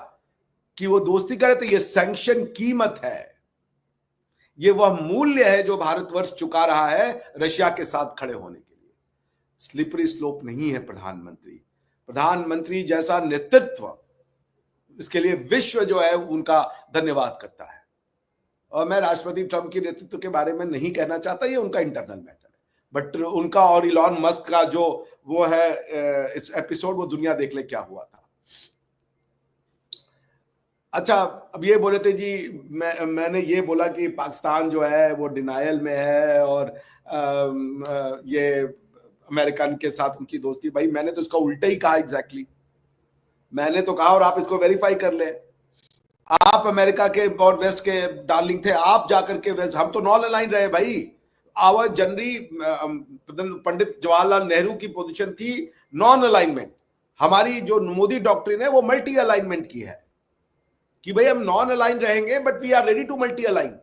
कि वो दोस्ती करे? तो ये सैंक्शन कीमत है, ये वह मूल्य है जो भारतवर्ष चुका रहा है रशिया के साथ खड़े होने के लिए। स्लिपरी स्लोप नहीं है प्रधानमंत्री जैसा नेतृत्व, इसके लिए विश्व जो है उनका धन्यवाद करता है। और मैं राष्ट्रपति ट्रंप के नेतृत्व के बारे में नहीं कहना चाहता, ये उनका इंटरनल मैटर है, बट उनका और इलॉन मस्क का जो वो है इस एपिसोड, वो दुनिया देख ले क्या हुआ था। अच्छा, अब ये बोले थे जी, मैंने ये बोला कि पाकिस्तान जो है वो डिनायल में है और ये अमेरिकन के साथ उनकी दोस्ती। भाई मैंने तो इसका उल्टा ही कहा, एग्जैक्टली मैंने तो कहा, और आप इसको वेरीफाई कर ले। आप अमेरिका के और वेस्ट के डार्लिंग थे, आप जाकर के वेस्ट, हम तो नॉन अलाइन रहे भाई। आवर जनरली पंडित जवाहरलाल नेहरू की पोजीशन थी नॉन अलाइनमेंट। हमारी जो मोदी डॉक्ट्रिन है वो मल्टी अलाइनमेंट की है कि भाई हम नॉन अलाइन रहेंगे but we are ready to multi align.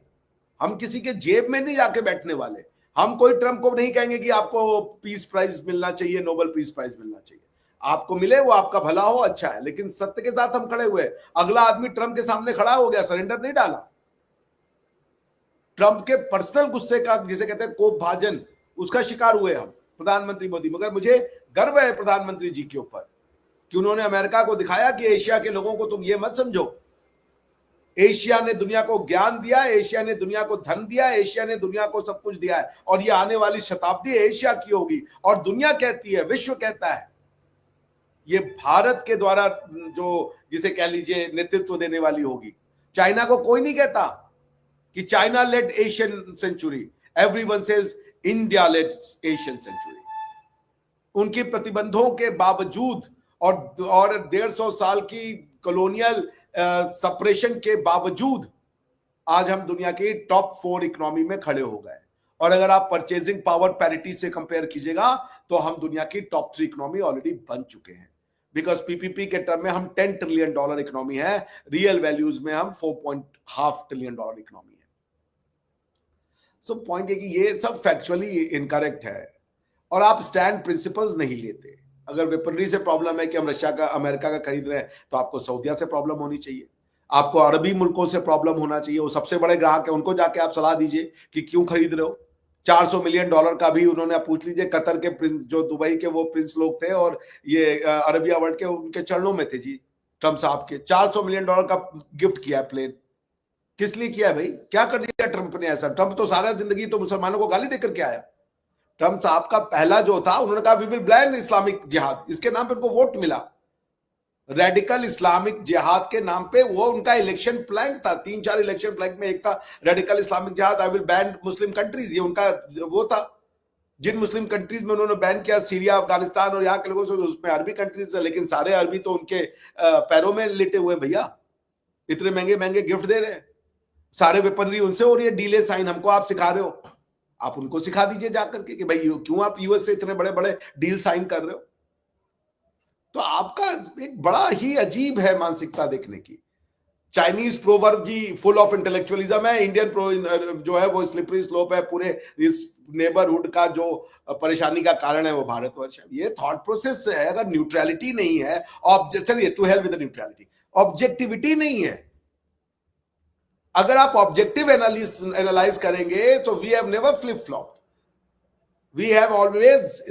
हम किसी के जेब में नहीं जाके बैठने वाले। हम कोई ट्रम्प को नहीं कहेंगे कि आपको पीस प्राइज मिलना चाहिए, नोबेल पीस प्राइज मिलना चाहिए। आपको मिले वो आपका भला हो, अच्छा है, लेकिन सत्य के साथ हम खड़े हुए। अगला आदमी ट्रम्प के सामने खड़ा हो गया, सरेंडर नहीं डाला। ट्रम्प के पर्सनल गुस्से का, जिसे कहते हैं कोप भाजन, उसका शिकार हुए हम प्रधानमंत्री मोदी। मगर मुझे गर्व है प्रधानमंत्री जी के ऊपर कि उन्होंने अमेरिका को दिखाया कि एशिया के लोगों को तुम ये मत समझो। एशिया ने दुनिया को ज्ञान दिया, एशिया ने दुनिया को धन दिया, एशिया ने दुनिया को सब कुछ दिया है, और ये आने वाली शताब्दी एशिया की होगी। और दुनिया कहती है, विश्व कहता है, ये भारत के द्वारा जो जिसे कह लीजिए नेतृत्व देने वाली होगी। चाइना को कोई नहीं कहता कि China led Asian century, everyone says India led Asian century. उनके प्रतिबंधों के बावजूद और 150 साल की कॉलोनियल सपरेशन के बावजूद आज हम दुनिया के टॉप 4 इकोनॉमी में खड़े हो गए। और अगर आप परचेजिंग पावर पैरिटी से कंपेयर कीजिएगा तो हम दुनिया की टॉप 3 इकोनॉमी ऑलरेडी बन चुके हैं। बिकॉज पीपीपी के टर्म में हम $10 ट्रिलियन इकोनॉमी है, रियल वैल्यूज में हम $4.5 ट्रिलियन इकोनॉमी है। सो पॉइंट है कि ये सब फैक्चुअली इनकरेक्ट है और आप स्टैंड प्रिंसिपल्स नहीं लेते। अगर वेपनरी से प्रॉब्लम है कि हम रशिया का, अमेरिका का खरीद रहे हैं, तो आपको सऊदिया से प्रॉब्लम होनी चाहिए, आपको अरबी मुल्कों से प्रॉब्लम होना चाहिए। वो सबसे बड़े ग्राहक है, उनको जाके आप सलाह दीजिए कि क्यों खरीद रहे हो। $400 मिलियन का भी उन्होंने, आप पूछ लीजिए कतर के प्रिंस, जो दुबई के वो प्रिंस लोग थे और ये अरबिया वर्ल्ड के, उनके चरणों में थे जी ट्रम्प साहब के। $400 मिलियन का गिफ्ट किया है प्लेन। किस लिए किया है भाई? क्या कर दिया ट्रम्प ने ऐसा? ट्रम्प तो सारा जिंदगी तो मुसलमानों को गाली देकर के आया। ट्रम्प साहब का पहला जो था, उन्होंने कहा वी विल बैन इस्लामिक जिहाद, इसके नाम पे उनको वोट मिला। रेडिकल इस्लामिक जिहाद के नाम पे वो उनका इलेक्शन प्लैंक था। 3-4 इलेक्शन प्लैंक में एक था रेडिकल इस्लामिक जिहाद, I will ban Muslim countries, ये उनका वो था। जिन मुस्लिम कंट्रीज में उन्होंने बैन किया, सीरिया, अफगानिस्तान और यहाँ के लोगों से, उसमें अरबी कंट्रीज है, लेकिन सारे अरबी तो उनके पैरों में लेटे हुए भैया। इतने महंगे महंगे गिफ्ट दे रहे हैं, सारे वेपनरी उनसे हो रही है, डीले साइन हमको आप सिखा रहे हो। आप उनको सिखा दीजिए जाकर के कि भाई क्यों आप यूएस से इतने बड़े बड़े डील साइन कर रहे हो। तो आपका एक बड़ा ही अजीब है मानसिकता देखने की। चाइनीज प्रोवर्ब जी फुल ऑफ इंटेलेक्चुअलिज्म है, इंडियन जो है वो स्लिपरी स्लोप है, पूरे इस नेबरहुड का जो परेशानी का कारण है वो भारतवर्ष है। ये थॉट प्रोसेस है, अगर न्यूट्रलिटी नहीं है, चलिए to help with neutrality, objectivity नहीं है। अगर आप ऑब्जेक्टिव एनालाइज करेंगे तो we have never flip flop, we have always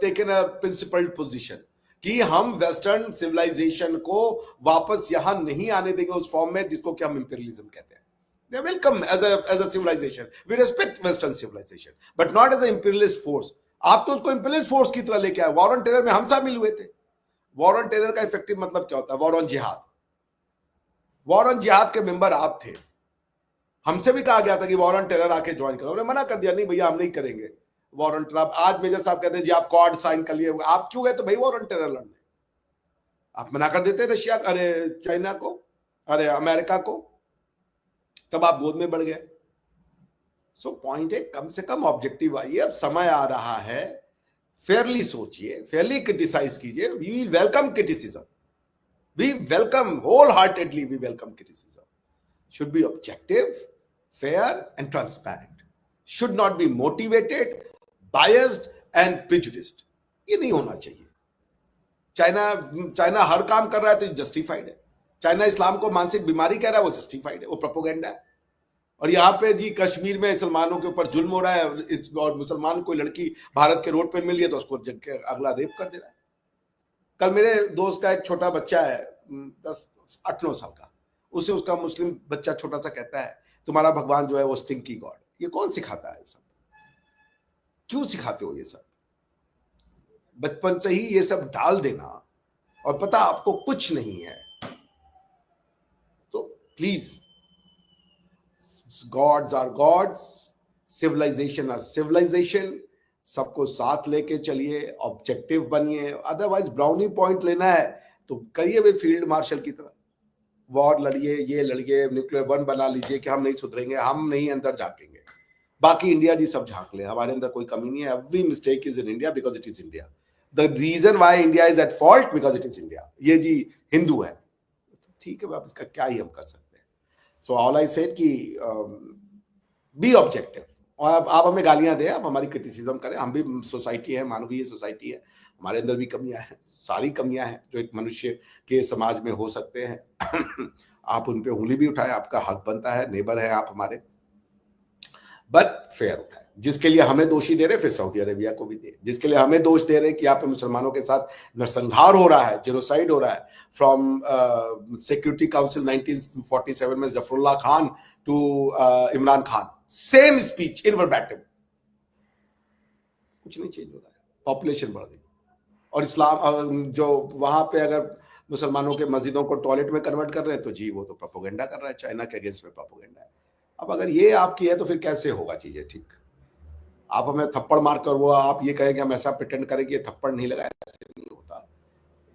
taken a principled position कि हम वेस्टर्न सिविलाइजेशन को वापस यहां नहीं आने देंगे उस फॉर्म में जिसको कि हम इंपीरियलिज्म कहते हैं। They are welcome as a civilization. We respect Western civilization, but not as an imperialist force. आप तो उसको imperialist force की तरह लेके आए। वॉर ऑन टेरर में हम शामिल हुए थे। वॉर ऑन टेरर का इफेक्टिव मतलब क्या होता है? वॉर ऑन जिहाद। वॉर ऑन जिहाद के मेंबर आप थे। हमसे भी कहा गया था कि वॉर ऑन टेरर आके ज्वाइन करो, हमने मना कर दिया, नहीं भैया हम नहीं करेंगे वॉर ऑन टेरर। आज मेजर साहब कहते हैं जी आप कॉर्ड साइन कर लिए, आप क्यों गए तो भाई वॉर ऑन टेरर लड़ने? आप मना कर देते रशिया, अरे चाइना को, अरे अमेरिका को, तब आप गोद में बढ़ गए। सो पॉइंट है, कम से कम ऑब्जेक्टिव आइए। अब समय आ रहा है, फेयरली सोचिए, फेयरली क्रिटिसाइज कीजिए। We welcome criticism, we welcome wholeheartedly, we welcome criticism. Should be objective, fair and transparent, should not be motivated, biased and prejudiced. ये नहीं होना चाहिए। चाइना हर काम कर रहा है तो जस्टिफाइड है। चाइना इस्लाम को मानसिक बीमारी कह रहा है, वो जस्टिफाइड है, वो प्रोपोगेंडा है। और यहाँ पे जी कश्मीर में मुसलमानों के ऊपर जुल्म हो रहा है, और मुसलमान कोई लड़की भारत के रोड पे मिल रही है तो उसको जग के अगला रेप कर दे रहा है। कल मेरे दोस्त का एक छोटा बच्चा है 8-9 साल का, उसे उसका मुस्लिम बच्चा छोटा सा कहता है तुम्हारा भगवान जो है वो स्टिंकी गॉड। ये कौन सिखाता है सब? क्यों सिखाते हो ये सब? बचपन से ही ये सब डाल देना, और पता आपको कुछ नहीं है। तो please, gods are gods, civilisation are civilisation, सबको साथ लेके चलिए, ऑब्जेक्टिव बनिए। अदरवाइज ब्राउनी पॉइंट लेना है तो करिए वे फील्ड मार्शल की तरह, वॉर लड़िए, ये लड़िए, न्यूक्लियर वन बना लीजिए कि हम नहीं सुधरेंगे, हम नहीं अंदर झांकेंगे, बाकी इंडिया जी सब झांक ले, हमारे अंदर कोई कमी नहीं है। Every mistake is in India because it is India. The reason why India is at fault because it is India. ये जी हिंदू है, ठीक है, अब इसका क्या ही हम कर सकते हैं। सो ऑल आई सेड कि बी ऑब्जेक्टिव। और अब आप हमें गालियां दें, आप हमारी क्रिटिसिज्म करें, हम भी सोसाइटी है, मानवीय सोसाइटी है, हमारे अंदर भी कमियां हैं, सारी कमियां हैं जो एक मनुष्य के समाज में हो सकते हैं। आप उन पे उंगली भी उठाएं, आपका हक बनता है, नेबर है आप हमारे, बट फेयर उठाए। जिसके लिए हमें दोषी दे रहे, फिर सऊदी अरेबिया को भी दे। जिसके लिए हमें दोष दे रहे कि यहाँ पे मुसलमानों के साथ नरसंहार हो रहा है, जेनोसाइड हो रहा है, फ्रॉम सिक्योरिटी काउंसिल 1947 में Zafrullah Khan to Imran Khan, same speech in verbatim, कुछ नहीं चेंज हो रहा है। पॉपुलेशन बढ़ गई, और इस्लाम जो वहां पे अगर मुसलमानों के मस्जिदों को टॉयलेट में कन्वर्ट कर रहे हैं तो जी वो तो प्रोपोगेंडा कर रहा है, चाइना के अगेंस्ट में प्रोपोगेंडा है। अब अगर ये आपकी है तो फिर कैसे होगा चीजें ठीक? आप हमें थप्पड़ मार कर वो आप ये कहें कि हम ऐसा प्रिटेंड करें कि ये थप्पड़ नहीं लगा, ऐसे नहीं होता।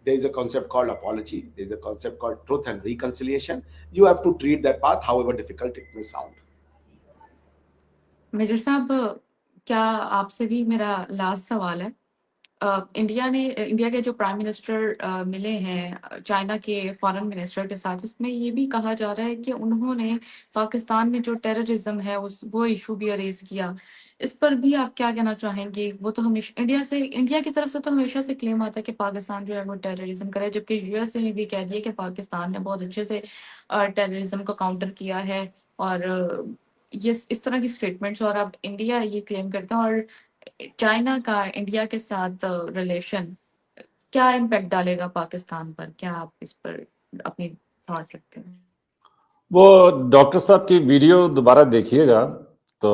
There is a concept called apology, there is a concept called truth and reconciliation. You have to treat that path however difficult it may sound. Major साहब, क्या आपसे भी मेरा लास्ट सवाल है। इंडिया के जो प्राइम मिनिस्टर मिले हैं चाइना के फॉरेन मिनिस्टर के साथ, उसमें ये भी कहा जा रहा है कि उन्होंने पाकिस्तान में जो टेररिज्म है वो इशू भी अरेज किया। इस पर भी आप क्या कहना चाहेंगे? वो तो हमेशा इंडिया की तरफ से तो हमेशा से क्लेम आता है कि पाकिस्तान जो है वो टेररिज्म करे, जबकि यूएसए ने भी कह दिया कि पाकिस्तान ने बहुत अच्छे से टेररिज्म को काउंटर किया है। और ये इस तरह की स्टेटमेंट्स, और अब इंडिया ये क्लेम करता है, और चाइना का इंडिया के साथ रिलेशन क्या इम्पैक्ट डालेगा पाकिस्तान पर? क्या आप इस पर अपनी थॉट रखते हैं? वो डॉक्टर साहब की वीडियो दोबारा देखिएगा, तो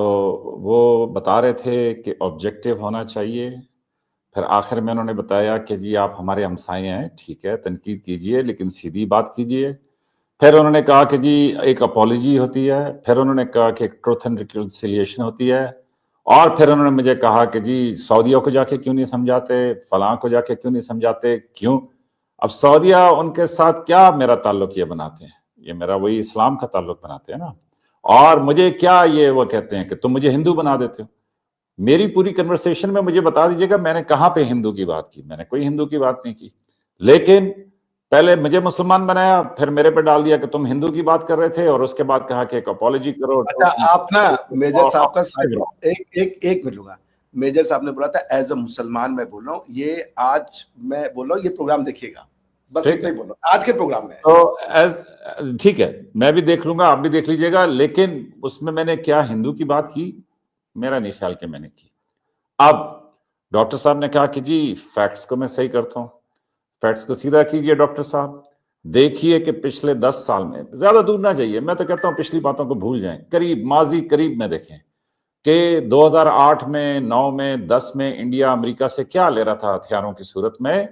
वो बता रहे थे कि ऑब्जेक्टिव होना चाहिए। फिर आखिर में उन्होंने बताया कि जी आप हमारे हमसाए हैं, ठीक है, तनकीद कीजिए लेकिन सीधी बात कीजिए। फिर उन्होंने कहा कि जी एक अपॉलॉजी होती है, फिर उन्होंने कहा कि एक ट्रुथ एंड रिकंसिलिएशन होती है, और फिर उन्होंने मुझे कहा कि जी सऊदिया को जाके क्यों नहीं समझाते, फलां को जाके क्यों नहीं समझाते, क्यों? अब सऊदिया उनके साथ क्या मेरा ताल्लुक ये बनाते हैं, ये मेरा वही इस्लाम का ताल्लुक बनाते हैं ना, और मुझे क्या ये वो कहते हैं कि तुम मुझे हिंदू बना देते हो। मेरी पूरी कन्वर्सेशन में मुझे बता दीजिएगा मैंने कहां पे हिंदू की बात की? मैंने कोई हिंदू की बात नहीं की। लेकिन पहले मुझे मुसलमान बनाया, फिर मेरे पे डाल दिया कि तुम हिंदू की बात कर रहे थे, और उसके बाद कहा कि एक अपॉलॉजी करो। अच्छा, आप ना मेजर साहब का तो एक मिनट लूंगा। मेजर साहब ने बोला था एज अ मुसलमान मैं बोल रहा हूँ, ये आज मैं बोल रहा हूँ, ये प्रोग्राम देखिएगा, बस ठीक इतना है, ही बोल रहा हूँ, आज के प्रोग्राम में है। तो एज ठीक है, मैं भी देख लूंगा, आप भी देख लीजिएगा, लेकिन उसमें मैंने क्या हिंदू की बात की? मेरा नहीं ख्याल कि मैंने की। अब डॉक्टर साहब ने कहा कि जी फैक्ट्स को मैं सही करता हूं। फैक्ट्स को सीधा कीजिए डॉक्टर साहब, देखिए कि पिछले 10 साल में, ज्यादा दूर ना जाइए, मैं तो कहता हूं पिछली बातों को भूल जाएं, करीब माजी करीब में देखें कि 2008 में, 9 में, 10 में इंडिया अमेरिका से क्या ले रहा था हथियारों की सूरत में,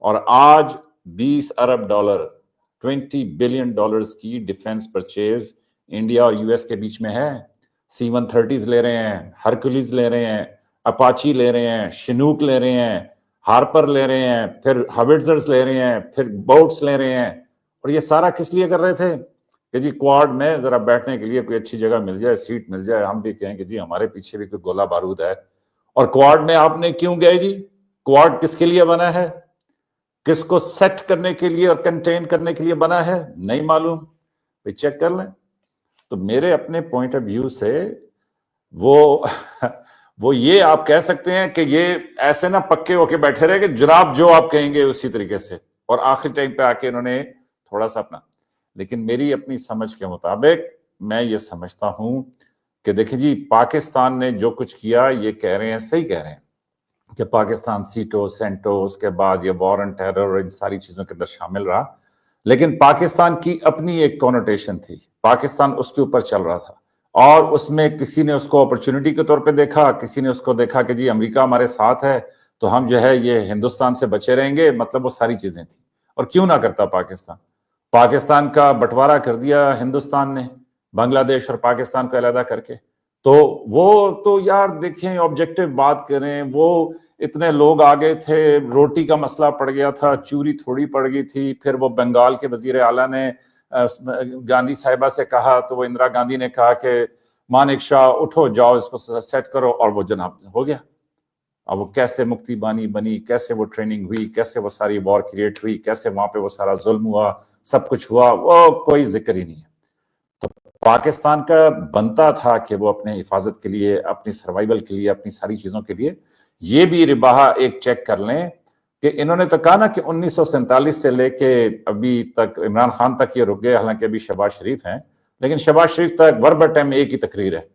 और आज 20 अरब डॉलर, 20 बिलियन डॉलर्स की डिफेंस परचेज इंडिया और यूएस के बीच में है। C-130 ले रहे हैं, हरकुलिस ले रहे हैं, अपाची ले रहे हैं, शिनूक ले रहे हैं, हार्पर ले रहे हैं, फिर हविट्जर्स ले रहे हैं, फिर बोट्स ले रहे हैं। और ये सारा किस लिए कर रहे थे कि जी क्वाड में जरा बैठने के लिए कोई अच्छी जगह मिल जाए, सीट मिल जाए, हम भी कहें कि जी हमारे पीछे भी कोई गोला बारूद है। और क्वाड में आपने क्यों गए जी? क्वाड किसके लिए बना है? किसको सेट करने के लिए और कंटेन करने के लिए बना है? नहीं मालूम, भाई चेक कर लें। तो मेरे अपने पॉइंट ऑफ व्यू से वो वो ये आप कह सकते हैं कि ये ऐसे ना पक्के होके बैठे रहे कि जनाब जो आप कहेंगे उसी तरीके से, और आखिरी टाइम पे आके इन्होंने थोड़ा सा अपना। लेकिन मेरी अपनी समझ के मुताबिक मैं ये समझता हूं कि देखिए जी, पाकिस्तान ने जो कुछ किया, ये कह रहे हैं, सही कह रहे हैं कि पाकिस्तान सीटो सेंटो, उसके बाद ये वॉर एंड टेरर और इन सारी चीजों के अंदर शामिल रहा, लेकिन पाकिस्तान की अपनी एक कॉनोटेशन थी, पाकिस्तान उसके ऊपर चल रहा था, और उसमें किसी ने उसको अपॉर्चुनिटी के तौर पे देखा, किसी ने उसको देखा कि जी अमेरिका हमारे साथ है तो हम जो है ये हिंदुस्तान से बचे रहेंगे, मतलब वो सारी चीजें थी। और क्यों ना करता पाकिस्तान? पाकिस्तान का बंटवारा कर दिया हिंदुस्तान ने, बांग्लादेश और पाकिस्तान को अलहदा करके। तो वो तो यार देखें, ऑब्जेक्टिव बात करें, वो इतने लोग आ गए थे, रोटी का मसला पड़ गया था, चूरी थोड़ी पड़ गई थी, फिर वो बंगाल के वजीर आला ने गांधी साहिबा से कहा, तो वो इंदिरा गांधी ने कहा कि मानिक शाह उठो जाओ इसको सेट करो, और वो जनाब हो गया। अब वो कैसे मुक्ति बानी बनी, कैसे वो ट्रेनिंग हुई, कैसे वो सारी वॉर क्रिएट हुई, कैसे वहां पे वो सारा जुल्म हुआ, सब कुछ हुआ, वो कोई जिक्र ही नहीं है। तो पाकिस्तान का बनता था कि वो अपने हिफाजत के लिए, अपनी सर्वाइवल के लिए, अपनी सारी चीजों के लिए, ये भी रिबाहा एक चेक कर लें कि इन्होंने तो कहा ना कि 1947 से लेके अभी तक इमरान खान तक ये रुक गए, हालांकि अभी शहबाज शरीफ हैं, लेकिन शहबाज शरीफ तक वर्बटम एक ही तकरीर है।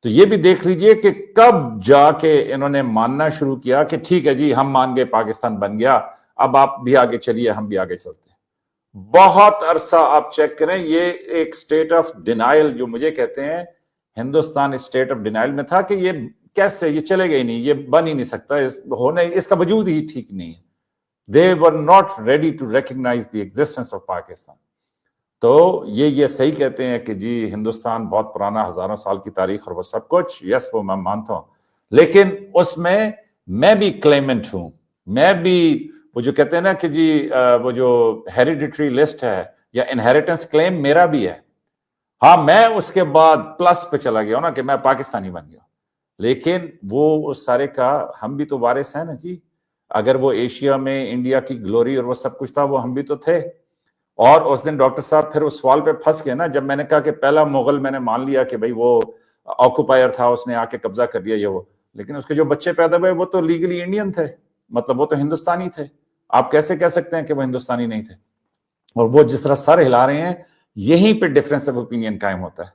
तो ये भी देख लीजिए कि कब जाके इन्होंने मानना शुरू किया कि ठीक है जी हम मान गए, पाकिस्तान बन गया, अब आप भी आगे चलिए, हम भी आगे चलते हैं। बहुत अरसा आप चेक करें, ये एक स्टेट ऑफ डिनाइल जो मुझे कहते हैं, हिंदुस्तान स्टेट ऑफ डिनाइल में था कि ये कैसे, ये चलेगा ही नहीं, ये बन ही नहीं सकता, इसका वजूद ही ठीक नहीं है। They were not ready to recognise the existence of Pakistan. तो ये सही कहते हैं कि जी हिंदुस्तान बहुत पुराना, हजारों साल की तारीख और वो सब कुछ, यस वो मैं मानता हूं, लेकिन उसमें मैं भी क्लेमेंट हूं। मैं भी, वो जो कहते हैं ना कि जी वो जो हेरिडिटरी लिस्ट है या इनहेरिटेंस क्लेम मेरा भी है। हाँ, मैं उसके बाद प्लस पे चला गया हूं ना कि मैं पाकिस्तानी बन गया, लेकिन वो उस सारे का हम भी तो वारिस हैं ना जी। अगर वो एशिया में इंडिया की ग्लोरी और वो सब कुछ था, वो हम भी तो थे। और उस दिन डॉक्टर साहब फिर उस सवाल पे फंस गए ना, जब मैंने कहा कि पहला मुगल मैंने मान लिया कि भाई वो ऑक्युपायर था, उसने आके कब्जा कर लिया ये वो, लेकिन उसके जो बच्चे पैदा हुए वो तो लीगली इंडियन थे, मतलब वो तो हिंदुस्तानी थे। आप कैसे कह सकते हैं कि वो हिंदुस्तानी नहीं थे? और वो जिस तरह सर हिला रहे हैं, यहीं पे डिफरेंस ऑफ ओपिनियन कायम होता है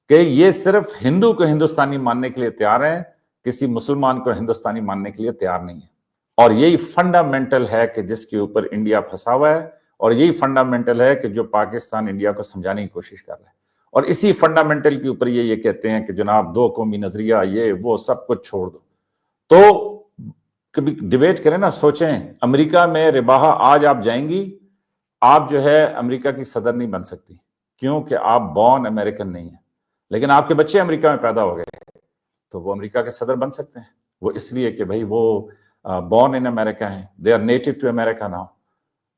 कि ये सिर्फ हिंदू को हिंदुस्तानी मानने के लिए तैयार है, किसी मुसलमान को हिंदुस्तानी मानने के लिए तैयार नहीं है। और यही फंडामेंटल है कि जिसके ऊपर इंडिया फंसा हुआ है, और यही फंडामेंटल है कि जो पाकिस्तान इंडिया को समझाने की कोशिश कर रहा है। और इसी फंडामेंटल के ऊपर ये कहते हैं कि जनाब दो कौमी नजरिया, ये वो सब कुछ छोड़ दो। तो कभी डिबेट करें ना, सोचें, अमेरिका में रिबाहा आज आप जाएंगी, आप जो है अमेरिका की सदर नहीं बन सकती, क्योंकि आप बॉर्न अमेरिकन नहीं है। लेकिन आपके बच्चे अमेरिका में पैदा हो गए तो वो अमेरिका के सदर बन सकते हैं। वो इसलिए कि भाई वो बॉर्न इन अमेरिका हैं, they are native to America now.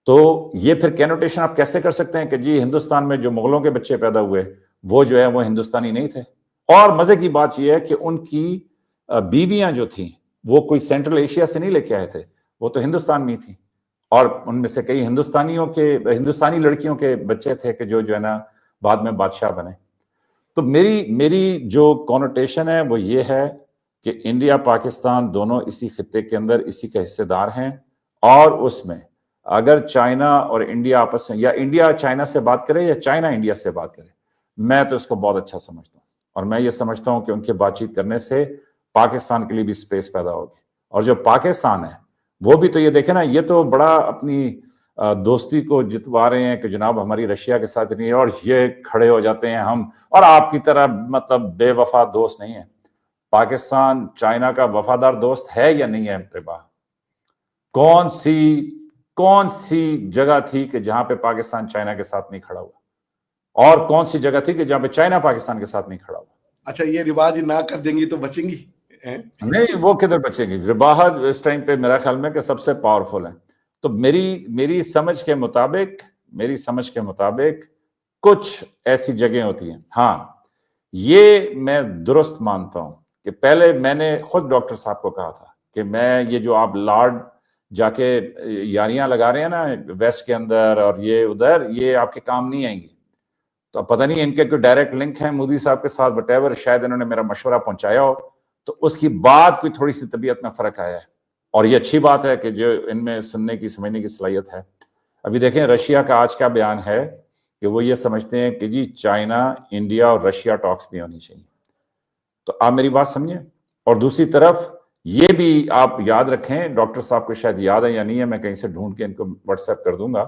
तो ये फिर कैनोटेशन आप कैसे कर सकते हैं कि जी हिंदुस्तान में जो मुगलों के बच्चे पैदा हुए वो जो है वो हिंदुस्तानी नहीं थे। और मजे की बात यह है कि उनकी बीवियां जो थी वो कोई सेंट्रल एशिया से नहीं लेके आए थे, वो तो हिंदुस्तान में थी। और उनमें से कई हिंदुस्तानी लड़कियों के बच्चे थे कि जो है ना बाद में बादशाह बने। तो मेरी जो कॉनोटेशन है वो ये है कि इंडिया पाकिस्तान दोनों इसी खित्ते के अंदर इसी के हिस्सेदार हैं, और उसमें अगर चाइना और इंडिया आपस में, या इंडिया चाइना से बात करे या चाइना इंडिया से बात करे, मैं तो इसको बहुत अच्छा समझता हूं। और मैं ये समझता हूं कि उनके बातचीत करने से पाकिस्तान के लिए भी स्पेस पैदा होगी। और जो पाकिस्तान है वो भी तो ये देखे ना, ये तो बड़ा अपनी दोस्ती को जितवा रहे हैं कि जनाब हमारी रशिया के साथ नहीं है, और ये खड़े हो जाते हैं हम, और आपकी तरह मतलब बेवफा दोस्त नहीं है। पाकिस्तान चाइना का वफादार दोस्त है या नहीं है? कौन सी जगह थी कि जहां पे पाकिस्तान चाइना के साथ नहीं खड़ा हुआ, और कौन सी जगह थी कि जहां पे चाइना पाकिस्तान के साथ नहीं खड़ा हुआ? अच्छा, ये रिवाज ना कर देंगी तो बचेंगी? नहीं, वो किधर बचेगी? रिवाज इस टाइम पे मेरा ख्याल में कि सबसे पावरफुल है। तो मेरी समझ के मुताबिक कुछ ऐसी जगह होती हैं। हाँ, ये मैं दुरुस्त मानता हूं कि पहले मैंने खुद डॉक्टर साहब को कहा था कि मैं ये जो आप लॉर्ड जाके यारियां लगा रहे हैं ना वेस्ट के अंदर और ये उधर, ये आपके काम नहीं आएंगी। तो पता नहीं इनके कोई डायरेक्ट लिंक है मोदी साहब के साथ, वटेवर, शायद इन्होंने मेरा मशवरा पहुंचाया हो, तो उसकी बाद कोई थोड़ी सी तबीयत में फर्क आया है। और ये अच्छी बात है कि जो इनमें सुनने की समझने की सलाहियत है। अभी देखें रशिया का आज क्या बयान है कि वो ये समझते हैं कि जी चाइना, इंडिया और रशिया टॉक्स भी होनी चाहिए। तो आप मेरी बात समझिए। और दूसरी तरफ ये भी आप याद रखें, डॉक्टर साहब को शायद याद है या नहीं है, मैं कहीं से ढूंढ के इनको व्हाट्सएप कर दूंगा,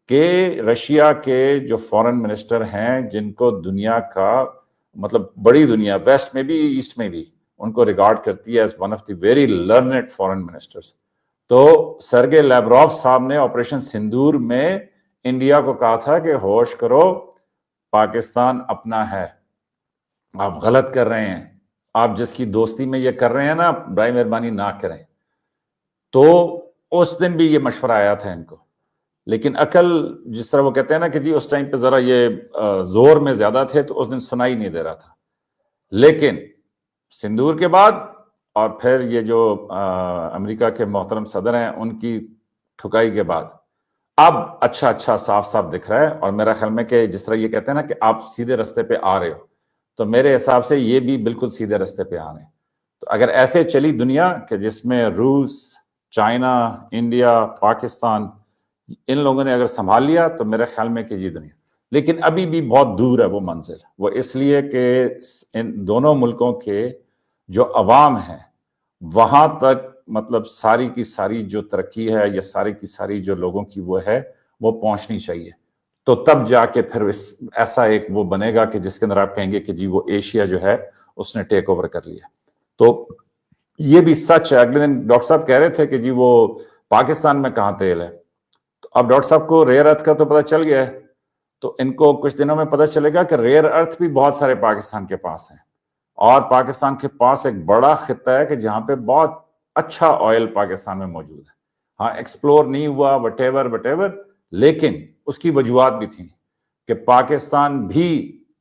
कि रशिया के जो फॉरेन मिनिस्टर हैं जिनको दुनिया का मतलब बड़ी दुनिया वेस्ट में भी ईस्ट में भी उनको रिगार्ड करती है as one of the very learned foreign ministers, तो सर्गे लैवरोव साहब ने ऑपरेशन सिंदूर में इंडिया को कहा था कि होश करो, पाकिस्तान अपना है, आप गलत कर रहे हैं, आप जिसकी दोस्ती में ये कर रहे हैं ना, बराए मेहरबानी ना करें। तो उस दिन भी ये मशवरा आया था इनको, लेकिन अकल जिस तरह वो कहते हैं ना कि जी उस टाइम पे जरा ये जोर में ज्यादा थे, तो उस दिन सुनाई नहीं दे रहा था। लेकिन सिंदूर के बाद और फिर ये जो अमेरिका के मोहतरम सदर हैं उनकी ठुकाई के बाद अब अच्छा साफ साफ दिख रहा है। और मेरा ख्याल में कि जिस तरह ये कहते हैं ना कि आप सीधे रास्ते पे आ रहे हो, तो मेरे हिसाब से ये भी बिल्कुल सीधे रास्ते पे आ रहे हैं। तो अगर ऐसे चली दुनिया कि जिसमें रूस, चाइना, इंडिया, पाकिस्तान, इन लोगों ने अगर संभाल लिया, तो मेरे ख्याल में कि ये दुनिया, लेकिन अभी भी बहुत दूर है वो मंजिल। वो इसलिए कि इन दोनों मुल्कों के जो अवाम है वहां तक मतलब सारी की सारी जो तरक्की है या सारी की सारी जो लोगों की वो है वो पहुंचनी चाहिए। तो तब जाके फिर ऐसा एक वो बनेगा कि जिसके अंदर आप कहेंगे कि जी वो एशिया जो है उसने टेक ओवर कर लिया। तो ये भी सच है। अगले दिन डॉक्टर साहब कह रहे थे कि जी वो पाकिस्तान में कहां तेल है, तो अब डॉक्टर साहब को रेयर अर्थ का तो पता चल गया है, तो इनको कुछ दिनों में पता चलेगा कि रेयर अर्थ भी बहुत सारे पाकिस्तान के पास हैं। और पाकिस्तान के पास एक बड़ा खित्ता है कि जहां पे बहुत अच्छा ऑयल पाकिस्तान में मौजूद है। हाँ, एक्सप्लोर नहीं हुआ वटेवर, लेकिन उसकी वजूहत भी थी कि पाकिस्तान भी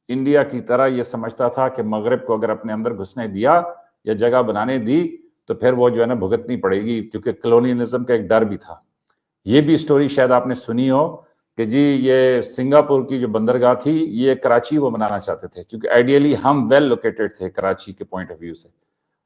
इंडिया की तरह यह समझता था कि मगरब को अगर अपने अंदर घुसने दिया या जगह बनाने दी तो फिर वो जो है ना भुगतनी पड़ेगी, क्योंकि कॉलोनियलिज्म का एक डर भी था। ये भी स्टोरी शायद आपने सुनी हो कि जी ये सिंगापुर की जो बंदरगाह थी ये कराची वो बनाना चाहते थे, क्योंकि आइडियली हम वेल लोकेटेड थे कराची के पॉइंट ऑफ व्यू से।